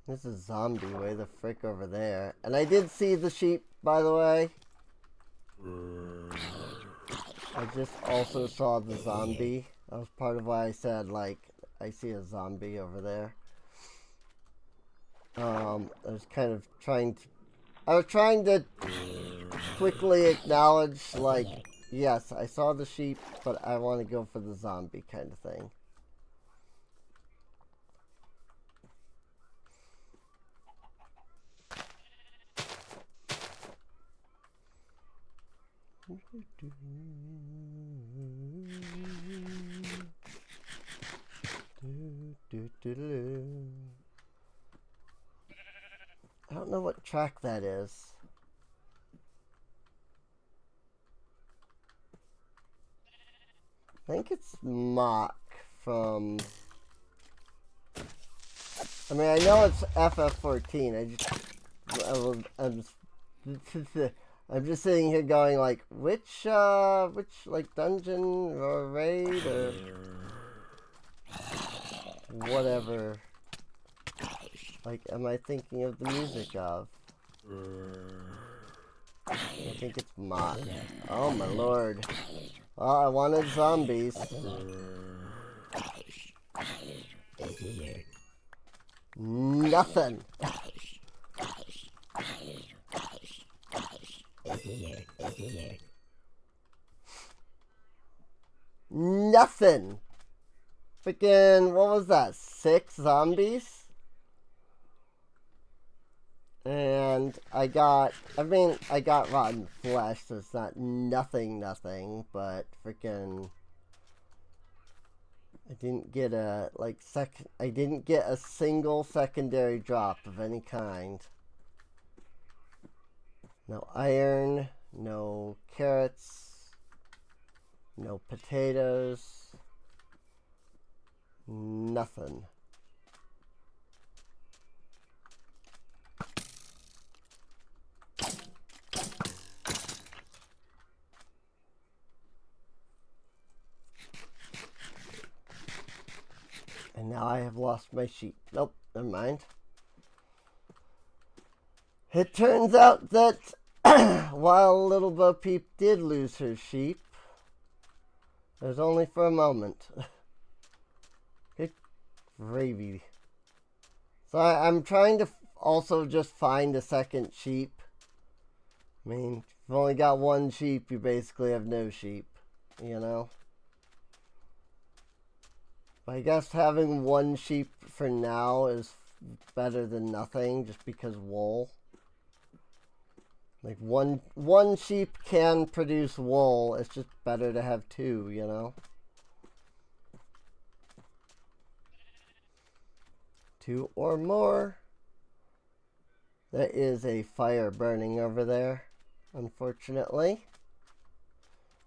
There's a zombie way the frick over there. And I did see the sheep, by the way. I just also saw the zombie. That was part of why I said, like, I see a zombie over there. I was kind of trying to quickly acknowledge, like, yes, I saw the sheep, but I want to go for the zombie kind of thing. I don't know what track that is. I think it's Mach from... I mean, I know it's FF14. I'm just sitting here going, like, which like, dungeon or raid or whatever, like, am I thinking of the music of? I think it's Mach. Oh my lord. Well, I wanted zombies. Nothing. Nothing. Freaking, what was that? 6 zombies? And I got rotten flesh, so it's not nothing, but freaking, I didn't get I didn't get a single secondary drop of any kind. No iron, no carrots, no potatoes, nothing. And now I have lost my sheep. Nope, never mind. It turns out that while Little Bo Peep did lose her sheep, it was only for a moment. Good gravy. So I'm trying to also just find a second sheep. I mean, if you've only got one sheep, you basically have no sheep, you know? But I guess having one sheep for now is better than nothing, just because wool. Like, one sheep can produce wool, it's just better to have two, you know? Two or more. There is a fire burning over there, unfortunately.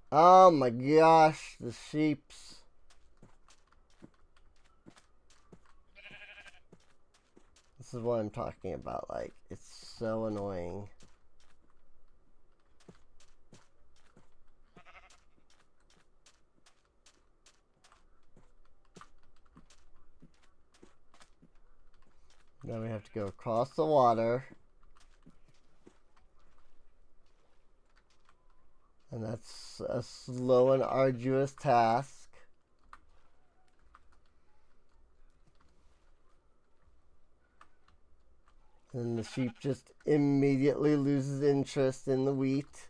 Oh my gosh, the sheeps. This is what I'm talking about, like, it's so annoying. Now we have to go across the water. And that's a slow and arduous task. And the sheep just immediately loses interest in the wheat.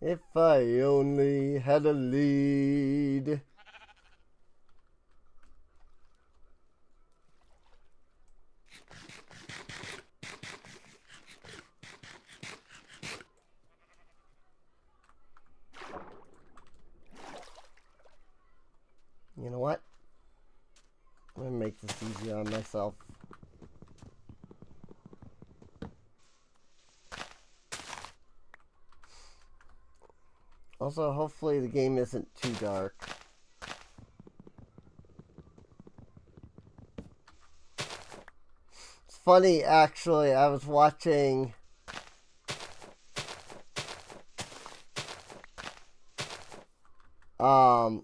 If I only had a lead. You know what? I'm gonna make this easier on myself. Also, hopefully the game isn't too dark. It's funny, actually, I was watching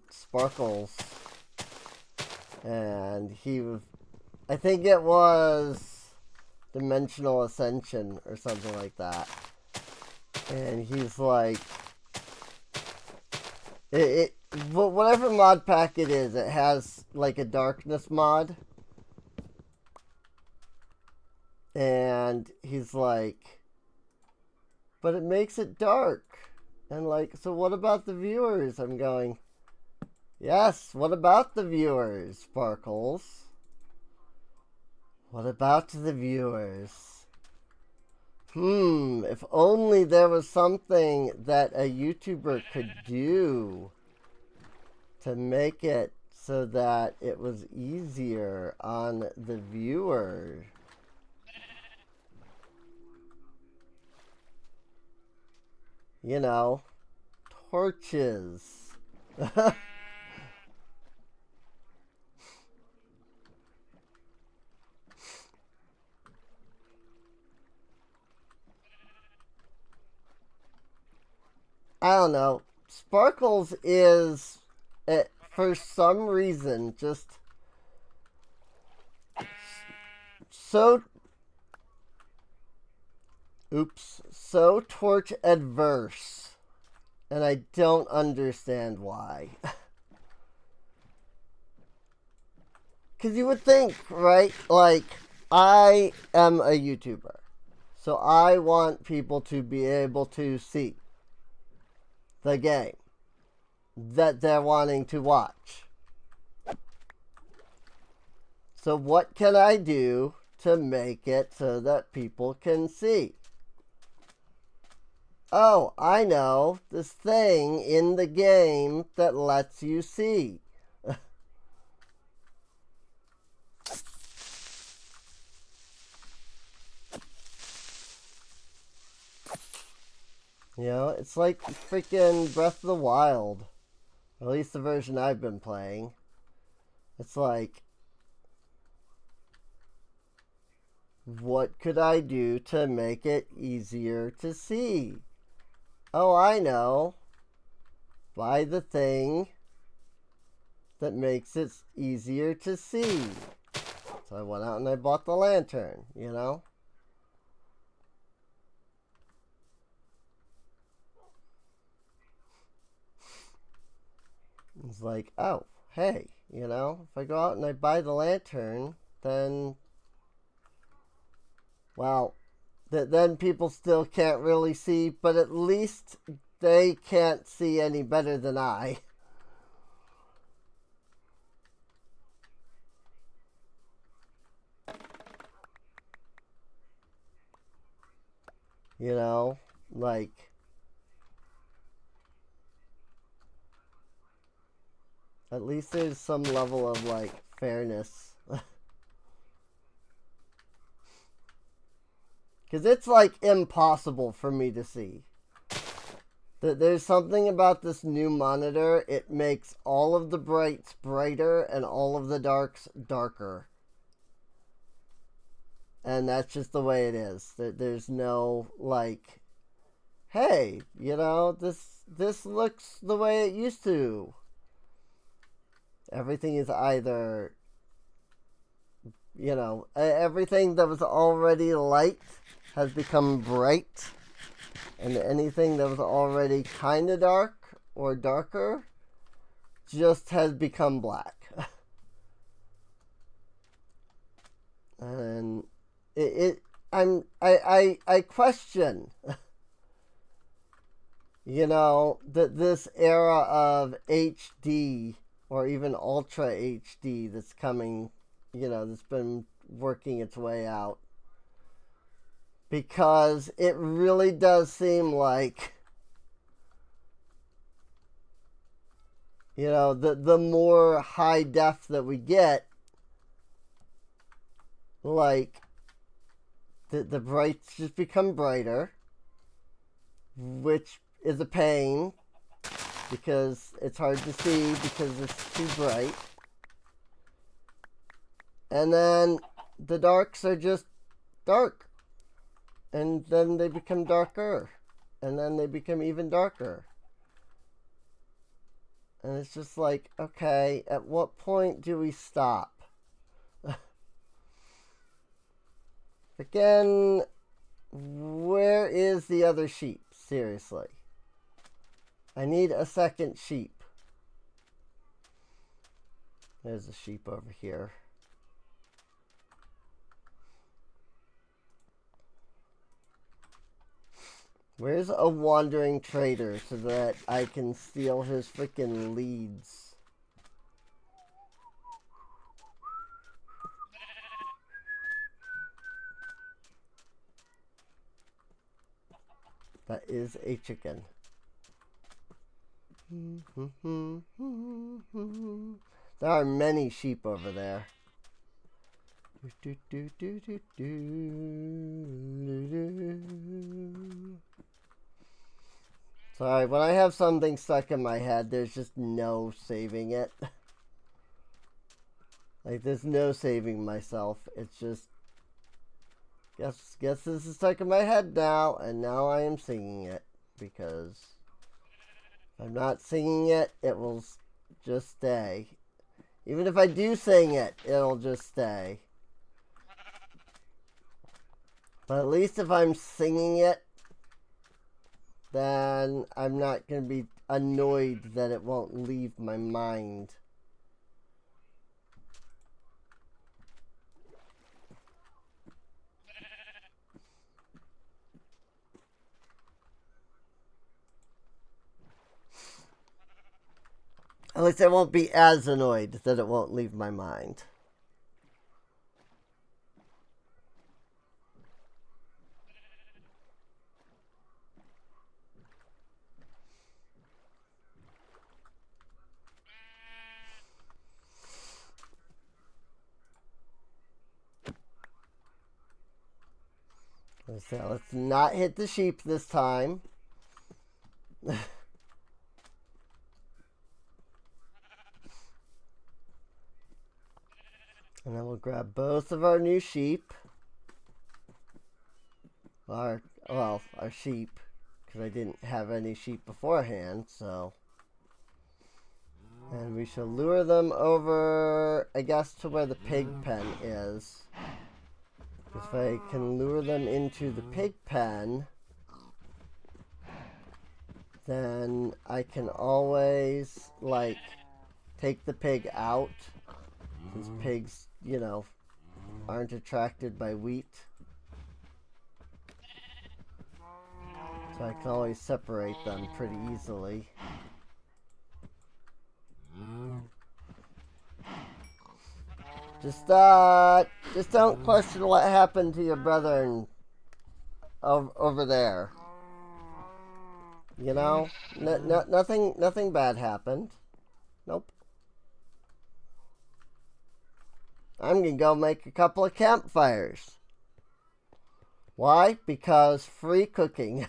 Sparkles, and he was, I think it was Dimensional Ascension or something like that, and he's like, whatever mod pack it is, it has like a darkness mod, and he's like, but it makes it dark. And like, so what about the viewers? I'm going, yes, what about the viewers, Sparkles? What about the viewers? If only there was something that a YouTuber could do to make it so that it was easier on the viewer. You know, torches. I don't know. Sparkles is, for some reason, just so torch adverse. And I don't understand why. Because you would think, right? Like, I am a YouTuber. So I want people to be able to see the game that they're wanting to watch. So what can I do to make it so that people can see? Oh, I know, this thing in the game that lets you see. You know, it's like freaking Breath of the Wild. At least the version I've been playing. It's like, what could I do to make it easier to see? Oh, I know. Buy the thing that makes it easier to see. So I went out and I bought the lantern, you know? It's like, oh, hey, you know, if I go out and I buy the lantern, then, well, then people still can't really see, but at least they can't see any better than I. You know, like, at least there's some level of, like, fairness. Because it's, like, impossible for me to see. There's something about this new monitor. It makes all of the brights brighter and all of the darks darker. And that's just the way it is. There's no, like, hey, you know, this looks the way it used to. Everything is either, you know, everything that was already light has become bright, and anything that was already kind of dark or darker just has become black. And I question, you know, that this era of HD or even Ultra HD that's coming, you know, that's been working its way out. Because it really does seem like, you know, the more high def that we get, like, the brights just become brighter, which is a pain because it's hard to see because it's too bright. And then the darks are just dark. And then they become darker. And then they become even darker. And it's just like, okay, at what point do we stop? Again, where is the other sheep? Seriously. I need a second sheep. There's a sheep over here. Where's a wandering trader so that I can steal his freaking leads? That is a chicken. There are many sheep over there. Sorry, when I have something stuck in my head, there's just no saving it. Like, there's no saving myself. It's just, guess this is stuck in my head now, and now I am singing it, because if I'm not singing it, it will just stay. Even if I do sing it, it'll just stay. But at least if I'm singing it, then I'm not going to be annoyed that it won't leave my mind. At least I won't be as annoyed that it won't leave my mind. So let's not hit the sheep this time. And then we'll grab both of our new sheep. Our sheep. because I didn't have any sheep beforehand, so. And we shall lure them over, I guess, to where the pig pen is. If I can lure them into the pig pen, then I can always, like, take the pig out. Since pigs, you know, aren't attracted by wheat. So I can always separate them pretty easily. Just don't question what happened to your brother over there. You know, nothing bad happened. Nope. I'm gonna go make a couple of campfires. Why? Because free cooking.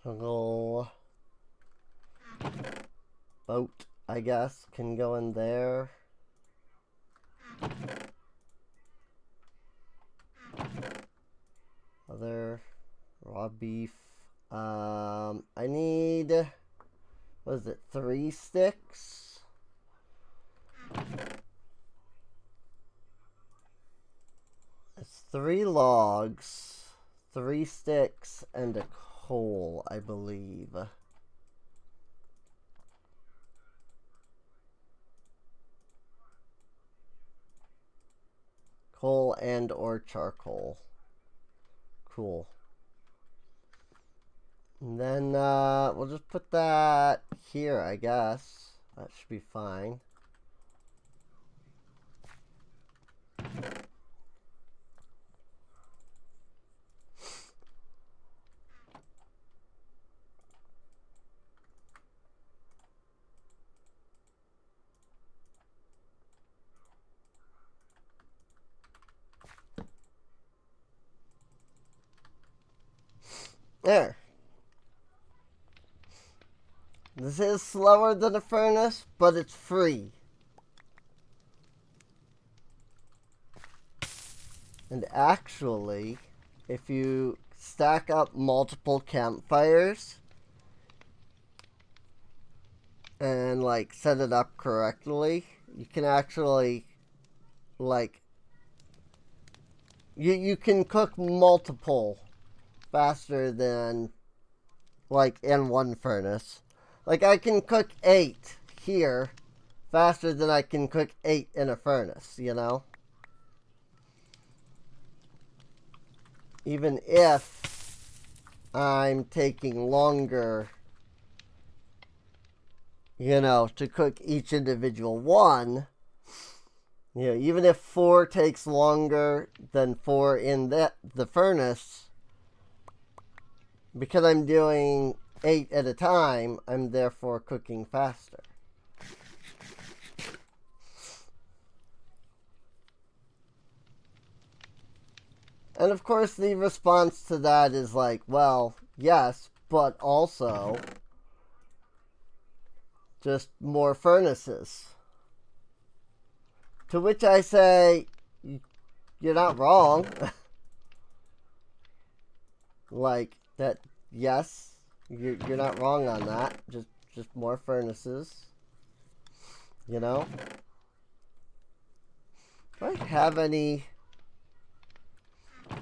A little boat, I guess, can go in there. Other raw beef. I need, what is it, 3 sticks? It's 3 logs, 3 sticks, and a coal, I believe. Coal and or charcoal. Cool. And then we'll just put that here, I guess. That should be fine. There. This is slower than a furnace, but it's free. And actually, if you stack up multiple campfires and like set it up correctly, you can actually like you can cook multiple faster than like in one furnace. Like I can cook 8 here faster than I can cook 8 in a furnace, you know? Even if I'm taking longer, you know, to cook each individual one, you know, even if 4 takes longer than 4 in the furnace, because I'm doing 8 at a time, I'm therefore cooking faster. And of course the response to that is like, well, yes, but also just more furnaces. To which I say, you're not wrong. Like, that, yes, you're not wrong on that. Just more furnaces. You know? Do I have any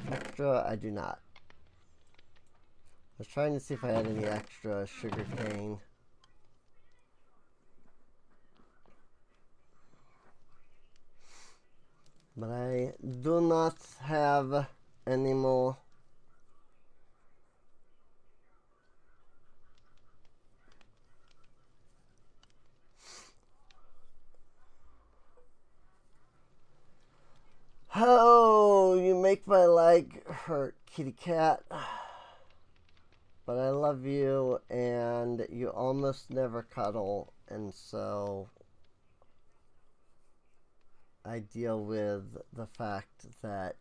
extra? I do not. I was trying to see if I had any extra sugar cane. But I do not have any more. Oh, you make my leg hurt, kitty cat. But I love you, and you almost never cuddle, and so I deal with the fact that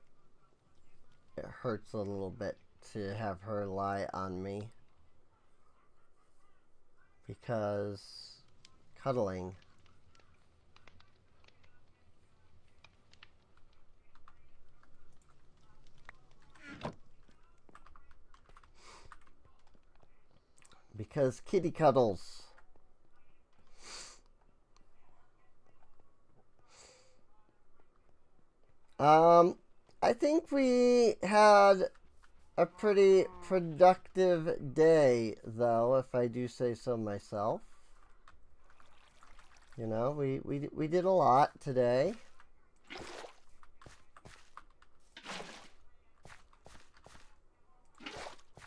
it hurts a little bit to have her lie on me, because cuddling. Because kitty cuddles. I think we had a pretty productive day, though, if I do say so myself. You know, we did a lot today.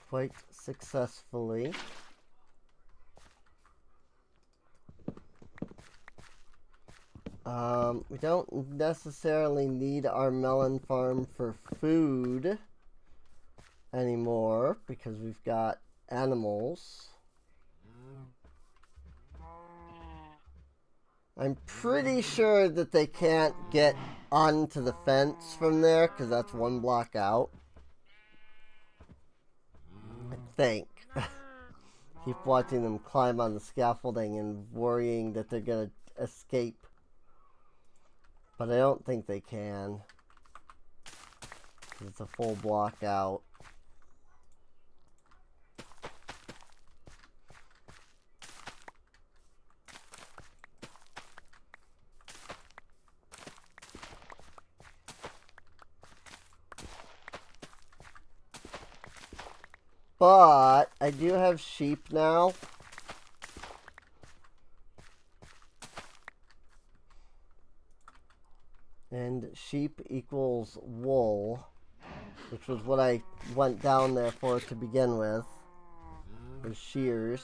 Quite successfully. We don't necessarily need our melon farm for food anymore because we've got animals. I'm pretty sure that they can't get onto the fence from there because that's one block out. I think. Keep watching them climb on the scaffolding and worrying that they're going to escape. But I don't think they can. It's a full block out. But I do have sheep now. And sheep equals wool, which was what I went down there for to begin with. Was shears.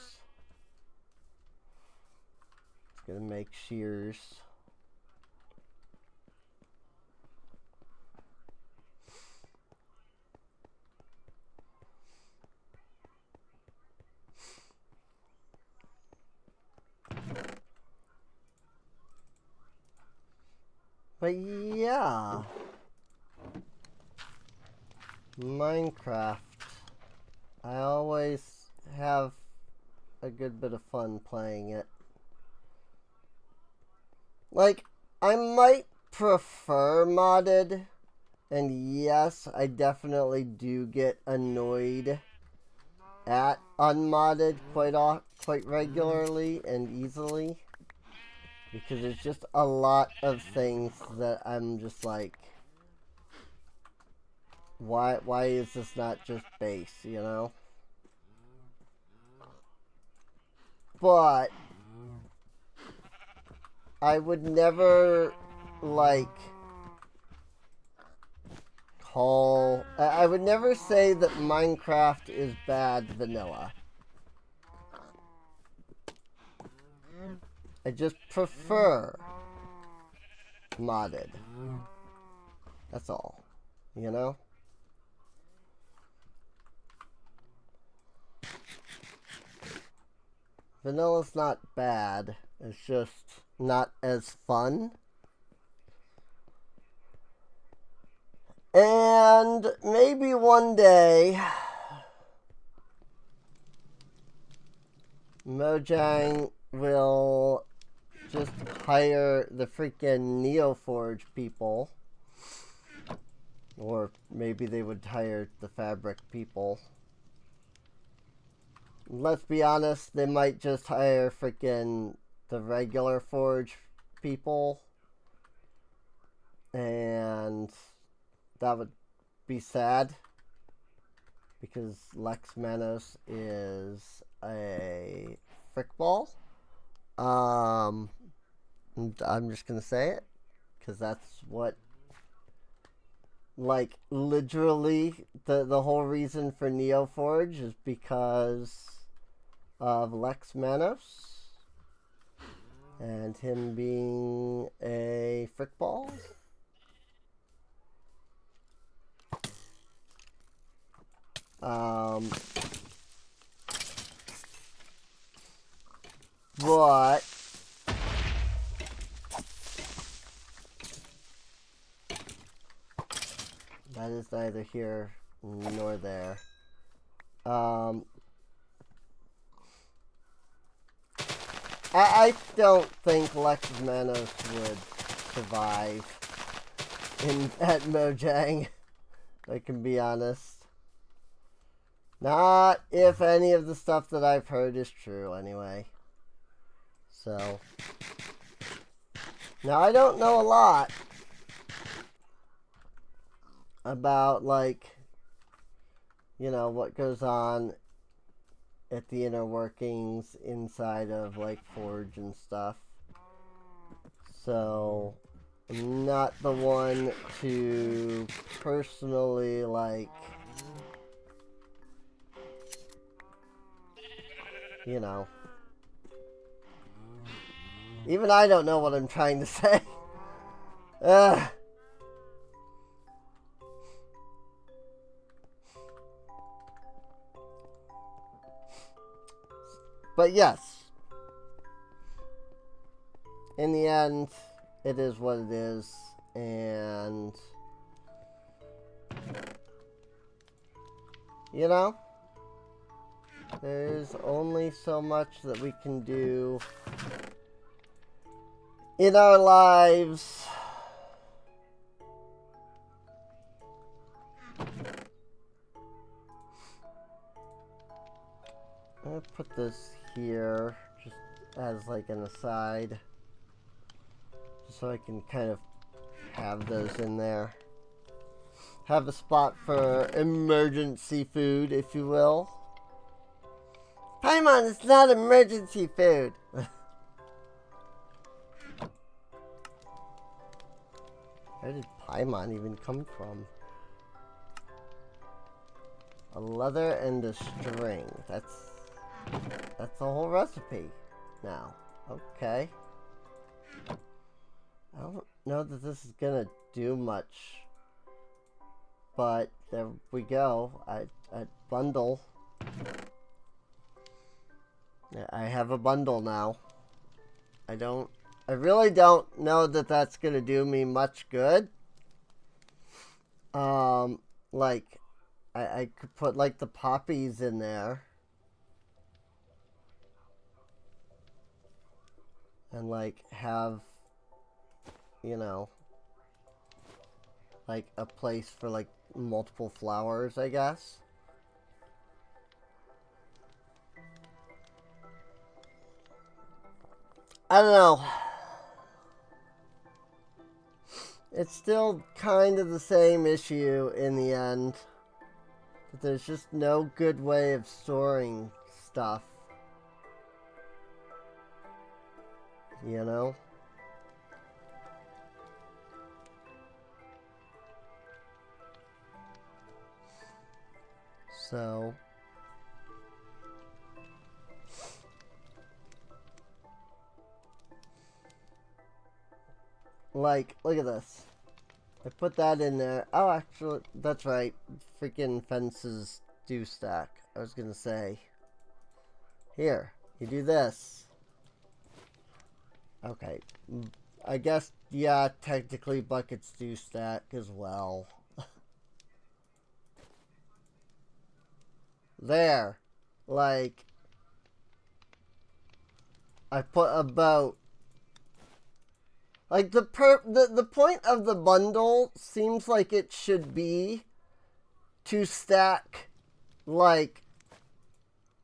It's gonna make shears. But yeah, Minecraft. I always have a good bit of fun playing it. Like, I might prefer modded, and yes, I definitely do get annoyed at unmodded quite regularly and easily. Because there's just a lot of things that I'm just like, why is this not just base, you know? But I would never, like, I would never say that Minecraft is bad vanilla. I just prefer modded. That's all. You know? Vanilla's not bad. It's just not as fun. And maybe one day Mojang will just hire the freaking Neoforge people. Or maybe they would hire the Fabric people. Let's be honest, they might just hire freaking the regular Forge people. And that would be sad. Because Lex Manos is a frickball. I'm just gonna say it, because that's what, like, literally the whole reason for Neoforge is because of Lex Manos and him being a frickball. But that is neither here nor there. I don't think Lex Manos would survive at Mojang. I can be honest. Not if any of the stuff that I've heard is true, anyway. So. Now, I don't know a lot about, like, you know, what goes on at the inner workings inside of, like, Forge and stuff. So, I'm not the one to personally, like, you know. Even I don't know what I'm trying to say. Ugh. But yes, in the end, it is what it is, and, you know, there's only so much that we can do in our lives. I'm gonna put this here just as like an aside, just so I can kind of have those in there. Have a spot for emergency food, if you will. Paimon, it's not emergency food. Where did Paimon even come from? A leather and a string. That's the whole recipe now. Okay. I don't know that this is gonna do much, but there we go. I bundle. I have a bundle now. I really don't know that that's gonna do me much good. Like, I could put like the poppies in there. And like have, you know, like a place for like multiple flowers, I guess. I don't know. It's still kind of the same issue in the end. But there's just no good way of storing stuff. You know? So, like, look at this. I put that in there. Oh, actually, that's right. Freaking fences do stack. I was gonna say. Here, you do this. Okay. I guess, yeah, technically buckets do stack as well. There. Like, I put a boat. Like, the point of the bundle seems like it should be to stack, like,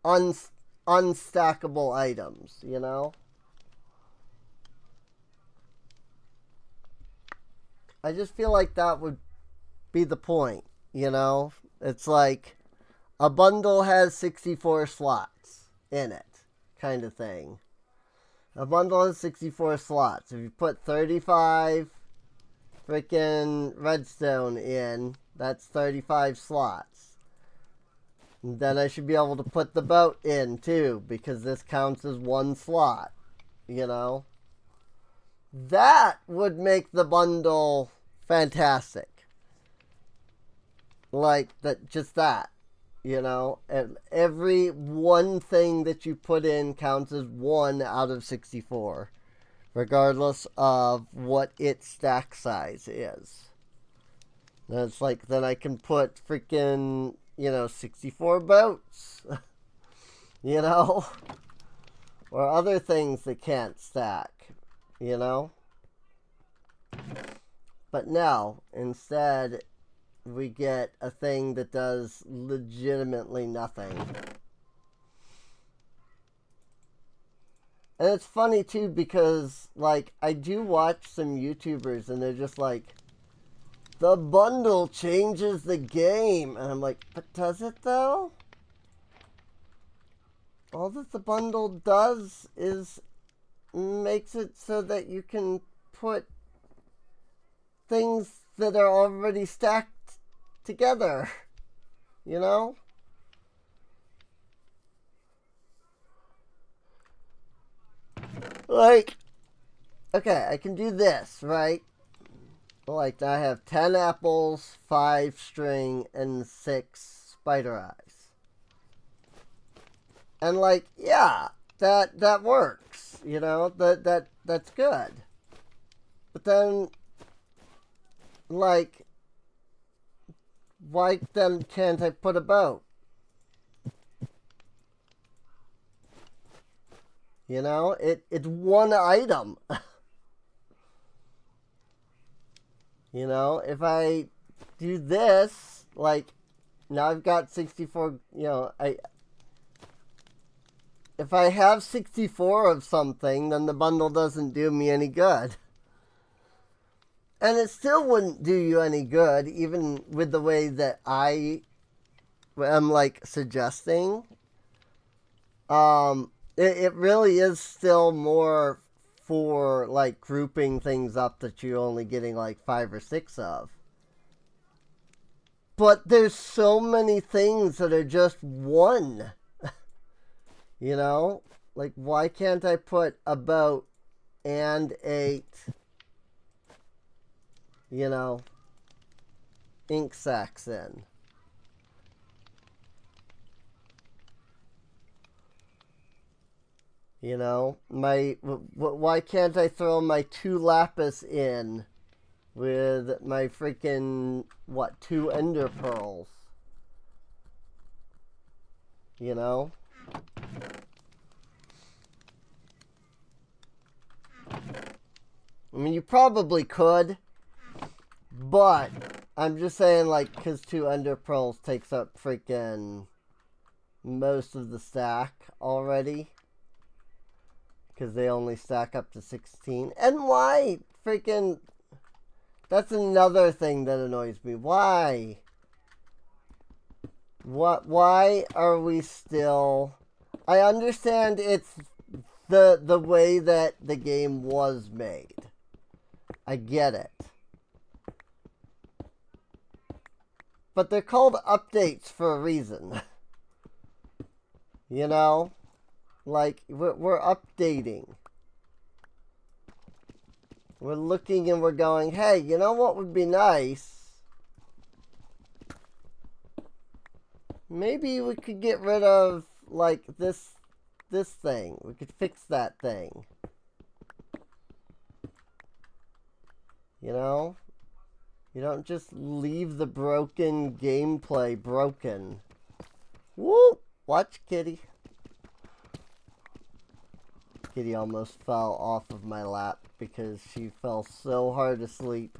unstackable items, you know? I just feel like that would be the point, you know? It's like a bundle has 64 slots in it, kind of thing. A bundle has 64 slots. If you put 35 freaking redstone in, that's 35 slots. And then I should be able to put the boat in too, because this counts as one slot, you know? That would make the bundle fantastic. Like, that, just that, you know? Every one thing that you put in counts as 1 out of 64, regardless of what its stack size is. And it's like, then I can put freaking, 64 boats. You know? or other things that can't stack, you know? But no, instead, we get a thing that does legitimately nothing. And it's funny too because, like, I do watch some YouTubers and they're just like, the bundle changes the game. And I'm like, but does it though? All that the bundle does is makes it so that you can put things that are already stacked together. You know? Like, okay, I can do this, right? Like, I have 10 apples, 5 string, and 6 spider eyes. And, like, yeah, that works, you know? That's good. But then, like, why then can't I put a boat? You know? It's one item. You know, if I do this, like, now I've got 64, you know, if I have 64 of something, then the bundle doesn't do me any good. And it still wouldn't do you any good, even with the way that I am, like, suggesting. It really is still more for, like, grouping things up that you're only getting, like, 5 or 6 of. But there's so many things that are just one. You know? Like, why can't I put a boat and 8, you know, ink sacs in? You know? Why can't I throw my 2 lapis in with my freaking, 2 ender pearls? You know? I mean, you probably could, but I'm just saying, like, because 2 ender pearls takes up freaking most of the stack already. Because they only stack up to 16. And why freaking... That's another thing that annoys me. Why? Why are we still... I understand it's the way that the game was made. I get it. But they're called updates for a reason. You know? Like, we're updating. We're looking and we're going, hey, you know what would be nice? Maybe we could get rid of, like, this thing. We could fix that thing. You know? You don't just leave the broken gameplay broken. Whoop! Watch Kitty. Kitty almost fell off of my lap because she fell so hard asleep.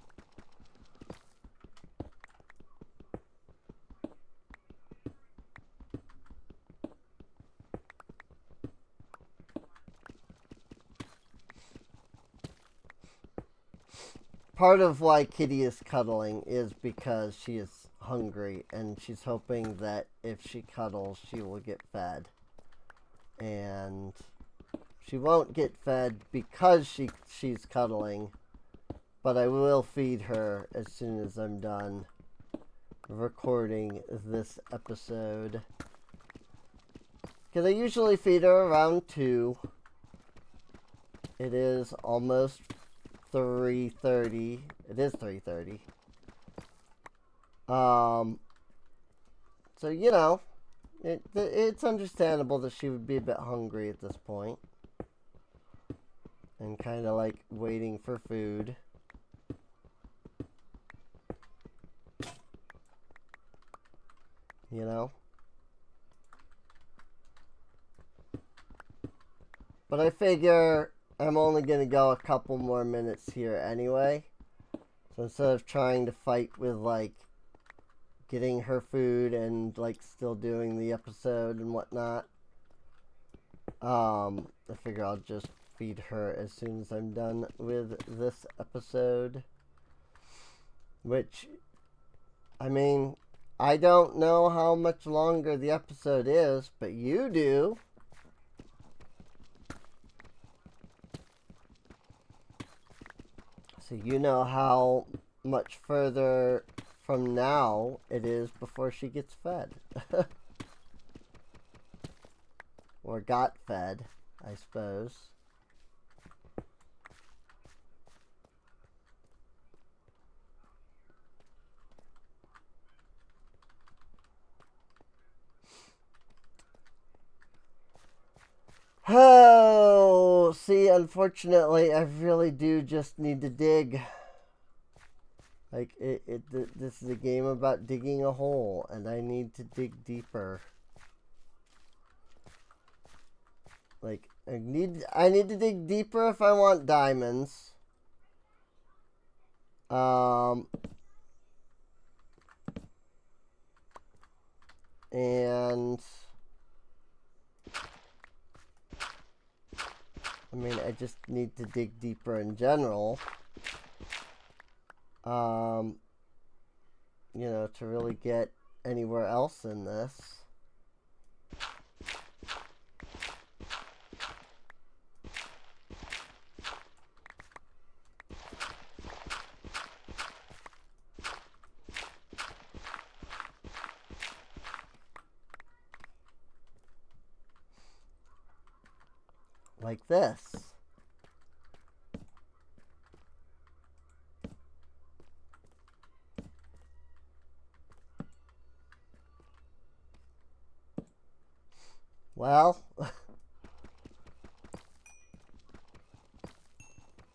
Part of why Kitty is cuddling is because she is hungry and she's hoping that if she cuddles, she will get fed. And she won't get fed because she's cuddling, but I will feed her as soon as I'm done recording this episode. Because I usually feed her around 2. It is almost 3:30. It is 3:30. So, you know, it's understandable that she would be a bit hungry at this point. And kind of like waiting for food. You know? But I figure I'm only going to go a couple more minutes here anyway. So instead of trying to fight with, like, getting her food and, like, still doing the episode and whatnot, I figure I'll just feed her as soon as I'm done with this episode. Which, I mean, I don't know how much longer the episode is, but you do. So you know how much further from now it is before she gets fed. Or got fed, I suppose. Oh, see, unfortunately, I really do just need to dig. Like, this is a game about digging a hole, and I need to dig deeper. Like, I need to dig deeper if I want diamonds. And I mean, I just need to dig deeper in general. You know, to really get anywhere else in this. Like this. Well,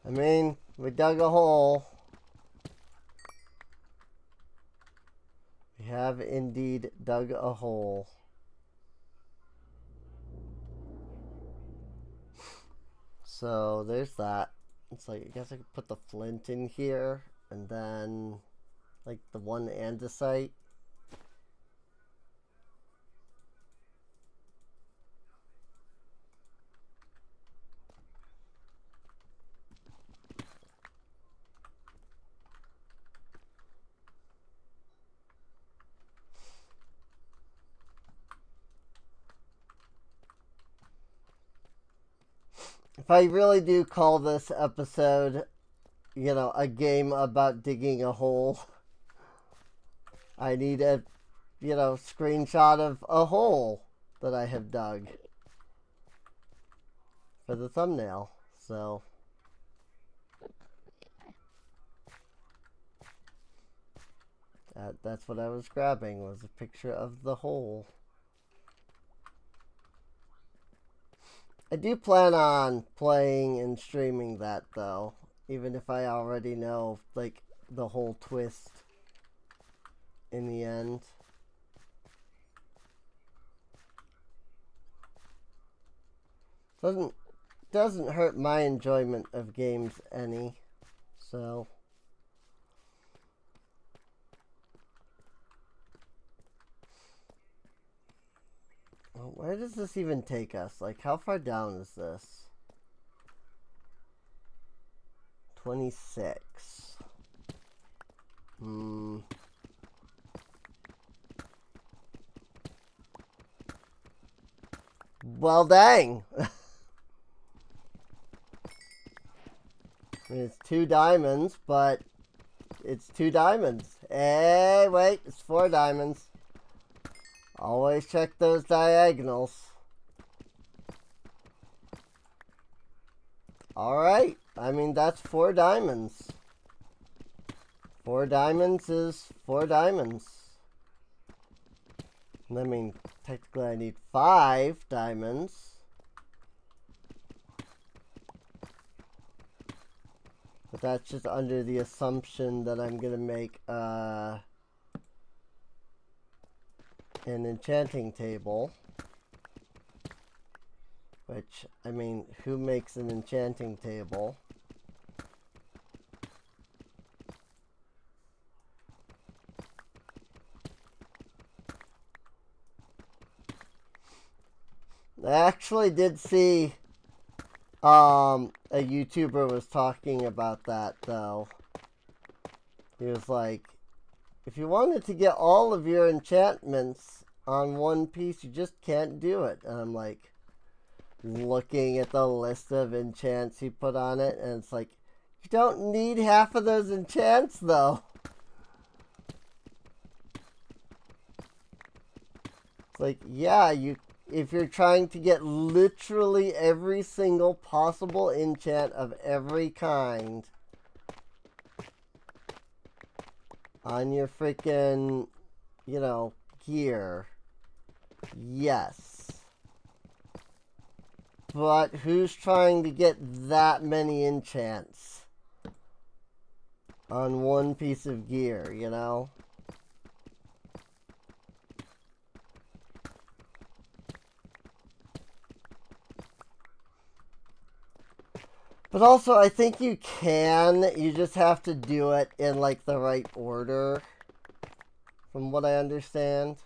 I mean, we dug a hole. We have indeed dug a hole. So there's that. It's like, I guess I could put the flint in here and then like the one andesite. If I really do call this episode, you know, a game about digging a hole, I need a, you know, screenshot of a hole that I have dug for the thumbnail. So that's what I was grabbing, was a picture of the hole. I do plan on playing and streaming that though, even if I already know like the whole twist in the end. Doesn't hurt my enjoyment of games any. So well, where does this even take us? Like, how far down is this? 26. Well, dang. I mean, it's 2 diamonds, but it's 2 diamonds. Hey, wait, it's 4 diamonds. Always check those diagonals. Alright, I mean, that's 4 diamonds. 4 diamonds is 4 diamonds. I mean, technically I need 5 diamonds. But that's just under the assumption that I'm gonna make an enchanting table. Which, I mean, who makes an enchanting table? I actually did see a YouTuber was talking about that, though. He was like, if you wanted to get all of your enchantments on one piece, you just can't do it. And I'm like, looking at the list of enchants he put on it, and it's like, you don't need half of those enchants, though. It's like, yeah, if you're trying to get literally every single possible enchant of every kind on your freaking, gear, yes. But who's trying to get that many enchants on one piece of gear, But also, I think you can. You just have to do it in, like, the right order, from what I understand.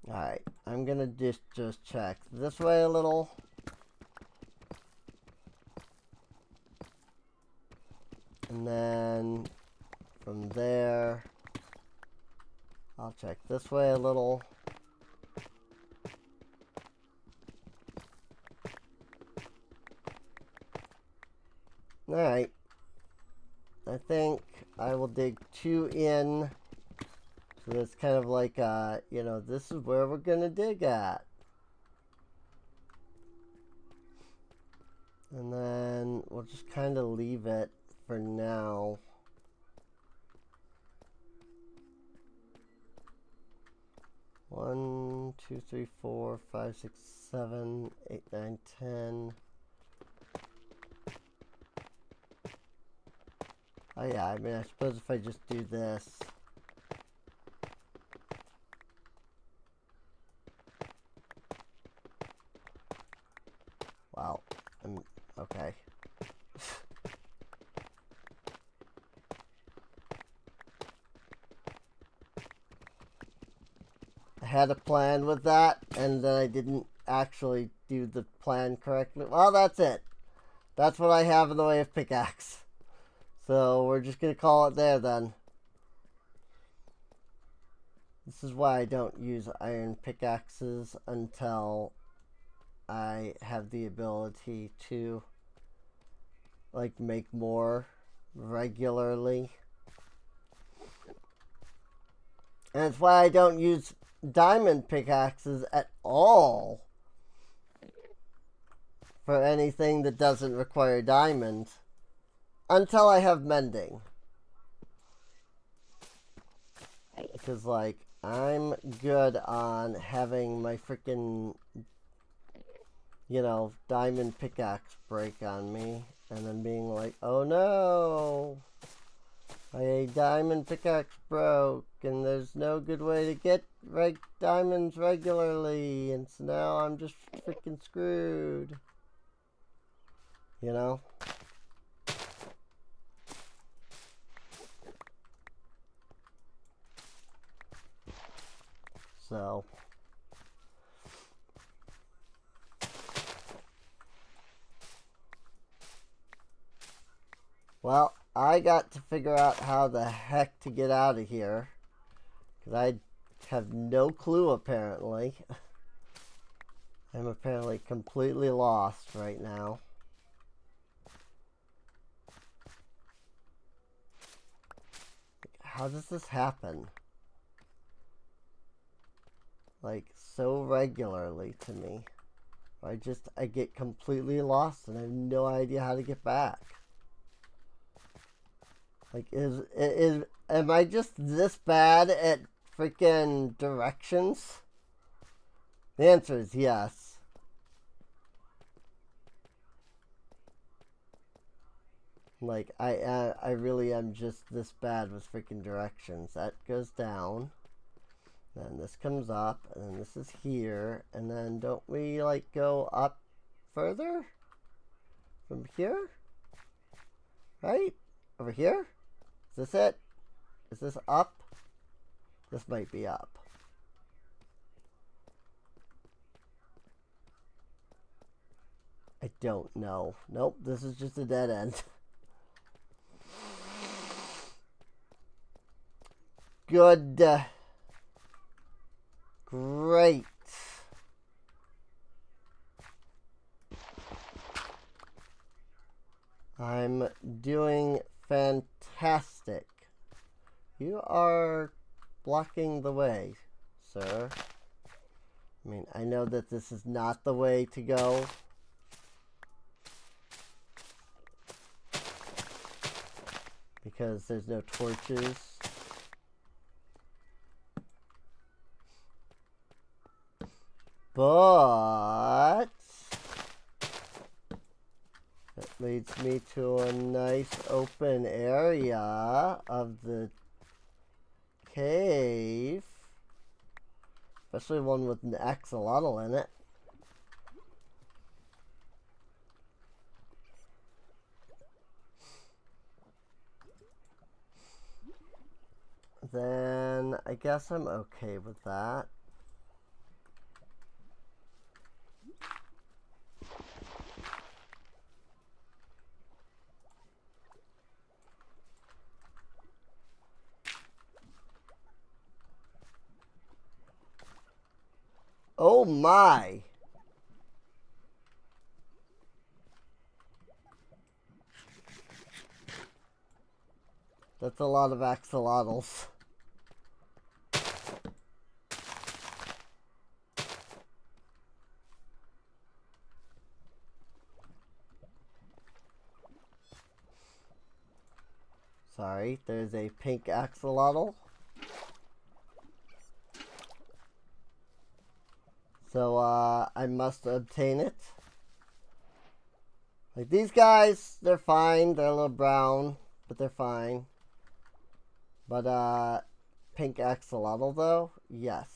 Alright, I'm gonna just check this way a little. And then from there, I'll check this way a little. Alright. I think I will dig 2 in. So it's kind of like, this is where we're going to dig at. And then we'll just kind of leave it for now. One, 2, 3, 4, 5, 6, 7, 8, 9, 10. Oh yeah, I mean, I suppose if I just do this. Wow. Okay. I had a plan with that, and then I didn't actually do the plan correctly. Well, that's it. That's what I have in the way of pickaxe. So we're just going to call it there then. This is why I don't use iron pickaxes until I have the ability to, like, make more regularly. And it's why I don't use diamond pickaxes at all for anything that doesn't require diamonds until I have mending. Because, like, I'm good on having my freaking, diamond pickaxe break on me and then being like, oh no, my diamond pickaxe broke and there's no good way to get diamonds regularly, and so now I'm just freaking screwed. So well, I got to figure out how the heck to get out of here, because I have no clue apparently. I'm apparently completely lost right now. How does this happen? Like, so regularly to me. I get completely lost and I have no idea how to get back. Like, am I just this bad at freaking directions? The answer is yes. Like, I really am just this bad with freaking directions. That goes down. Then this comes up, and then this is here. And then don't we, like, go up further? From here? Right? Over here? Is this it? Is this up? This might be up. I don't know. Nope, this is just a dead end. Good. Great. I'm doing fantastic. You are blocking the way, sir. I mean, I know that this is not the way to go. Because there's no torches. But it leads me to a nice open area of the cave. Especially one with an axolotl in it. Then I guess I'm okay with that. Oh my! That's a lot of axolotls. Sorry, there's a pink axolotl. So, I must obtain it. Like, these guys, they're fine. They're a little brown, but they're fine. But, pink axolotl, though? Yes.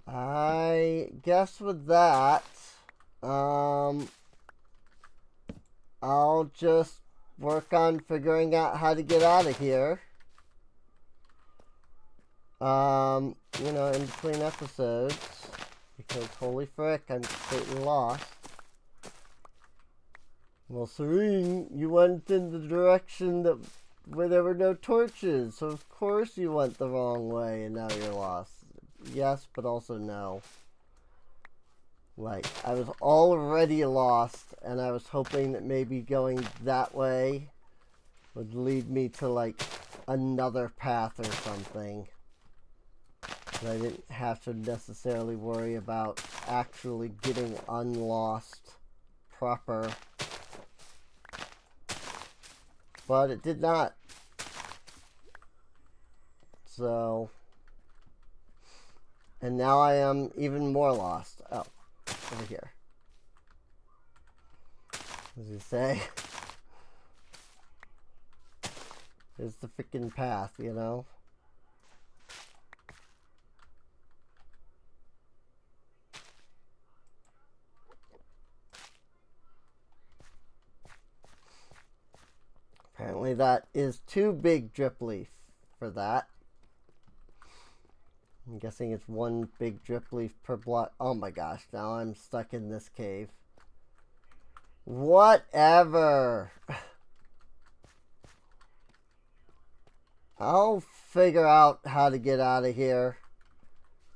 I guess with that, I'll just work on figuring out how to get out of here. You know, in between episodes, because holy frick, I'm completely lost. Well, Serene, you went in the direction that where there were no torches, so of course you went the wrong way and now you're lost. Yes, but also no. Like, I was already lost, and I was hoping that maybe going that way would lead me to, like, another path or something. But I didn't have to necessarily worry about actually getting unlost proper. But it did not. So, and now I am even more lost. Oh, over here. What does he say? There's the freaking path, you know? Apparently that is too big drip leaf for that. I'm guessing it's one big drip leaf per block. Oh my gosh, now I'm stuck in this cave. Whatever. I'll figure out how to get out of here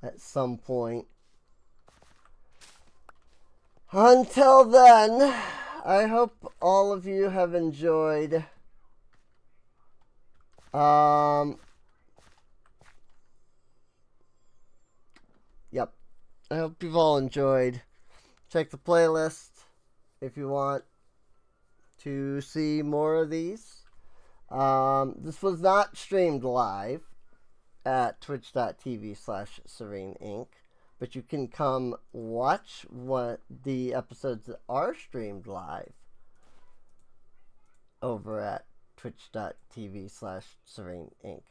at some point. Until then, I hope all of you have enjoyed. Yep. I hope you've all enjoyed. Check the playlist if you want to see more of these. This was not streamed live at twitch.tv/Serene Inc., but you can come watch what the episodes that are streamed live over at twitch.tv/Serene Inc.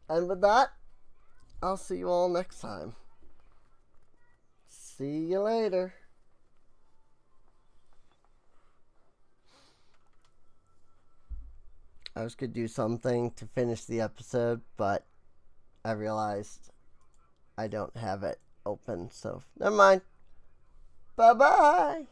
And with that, I'll see you all next time. See you later. I was going to do something to finish the episode, but I realized I don't have it open, so never mind. Bye-bye.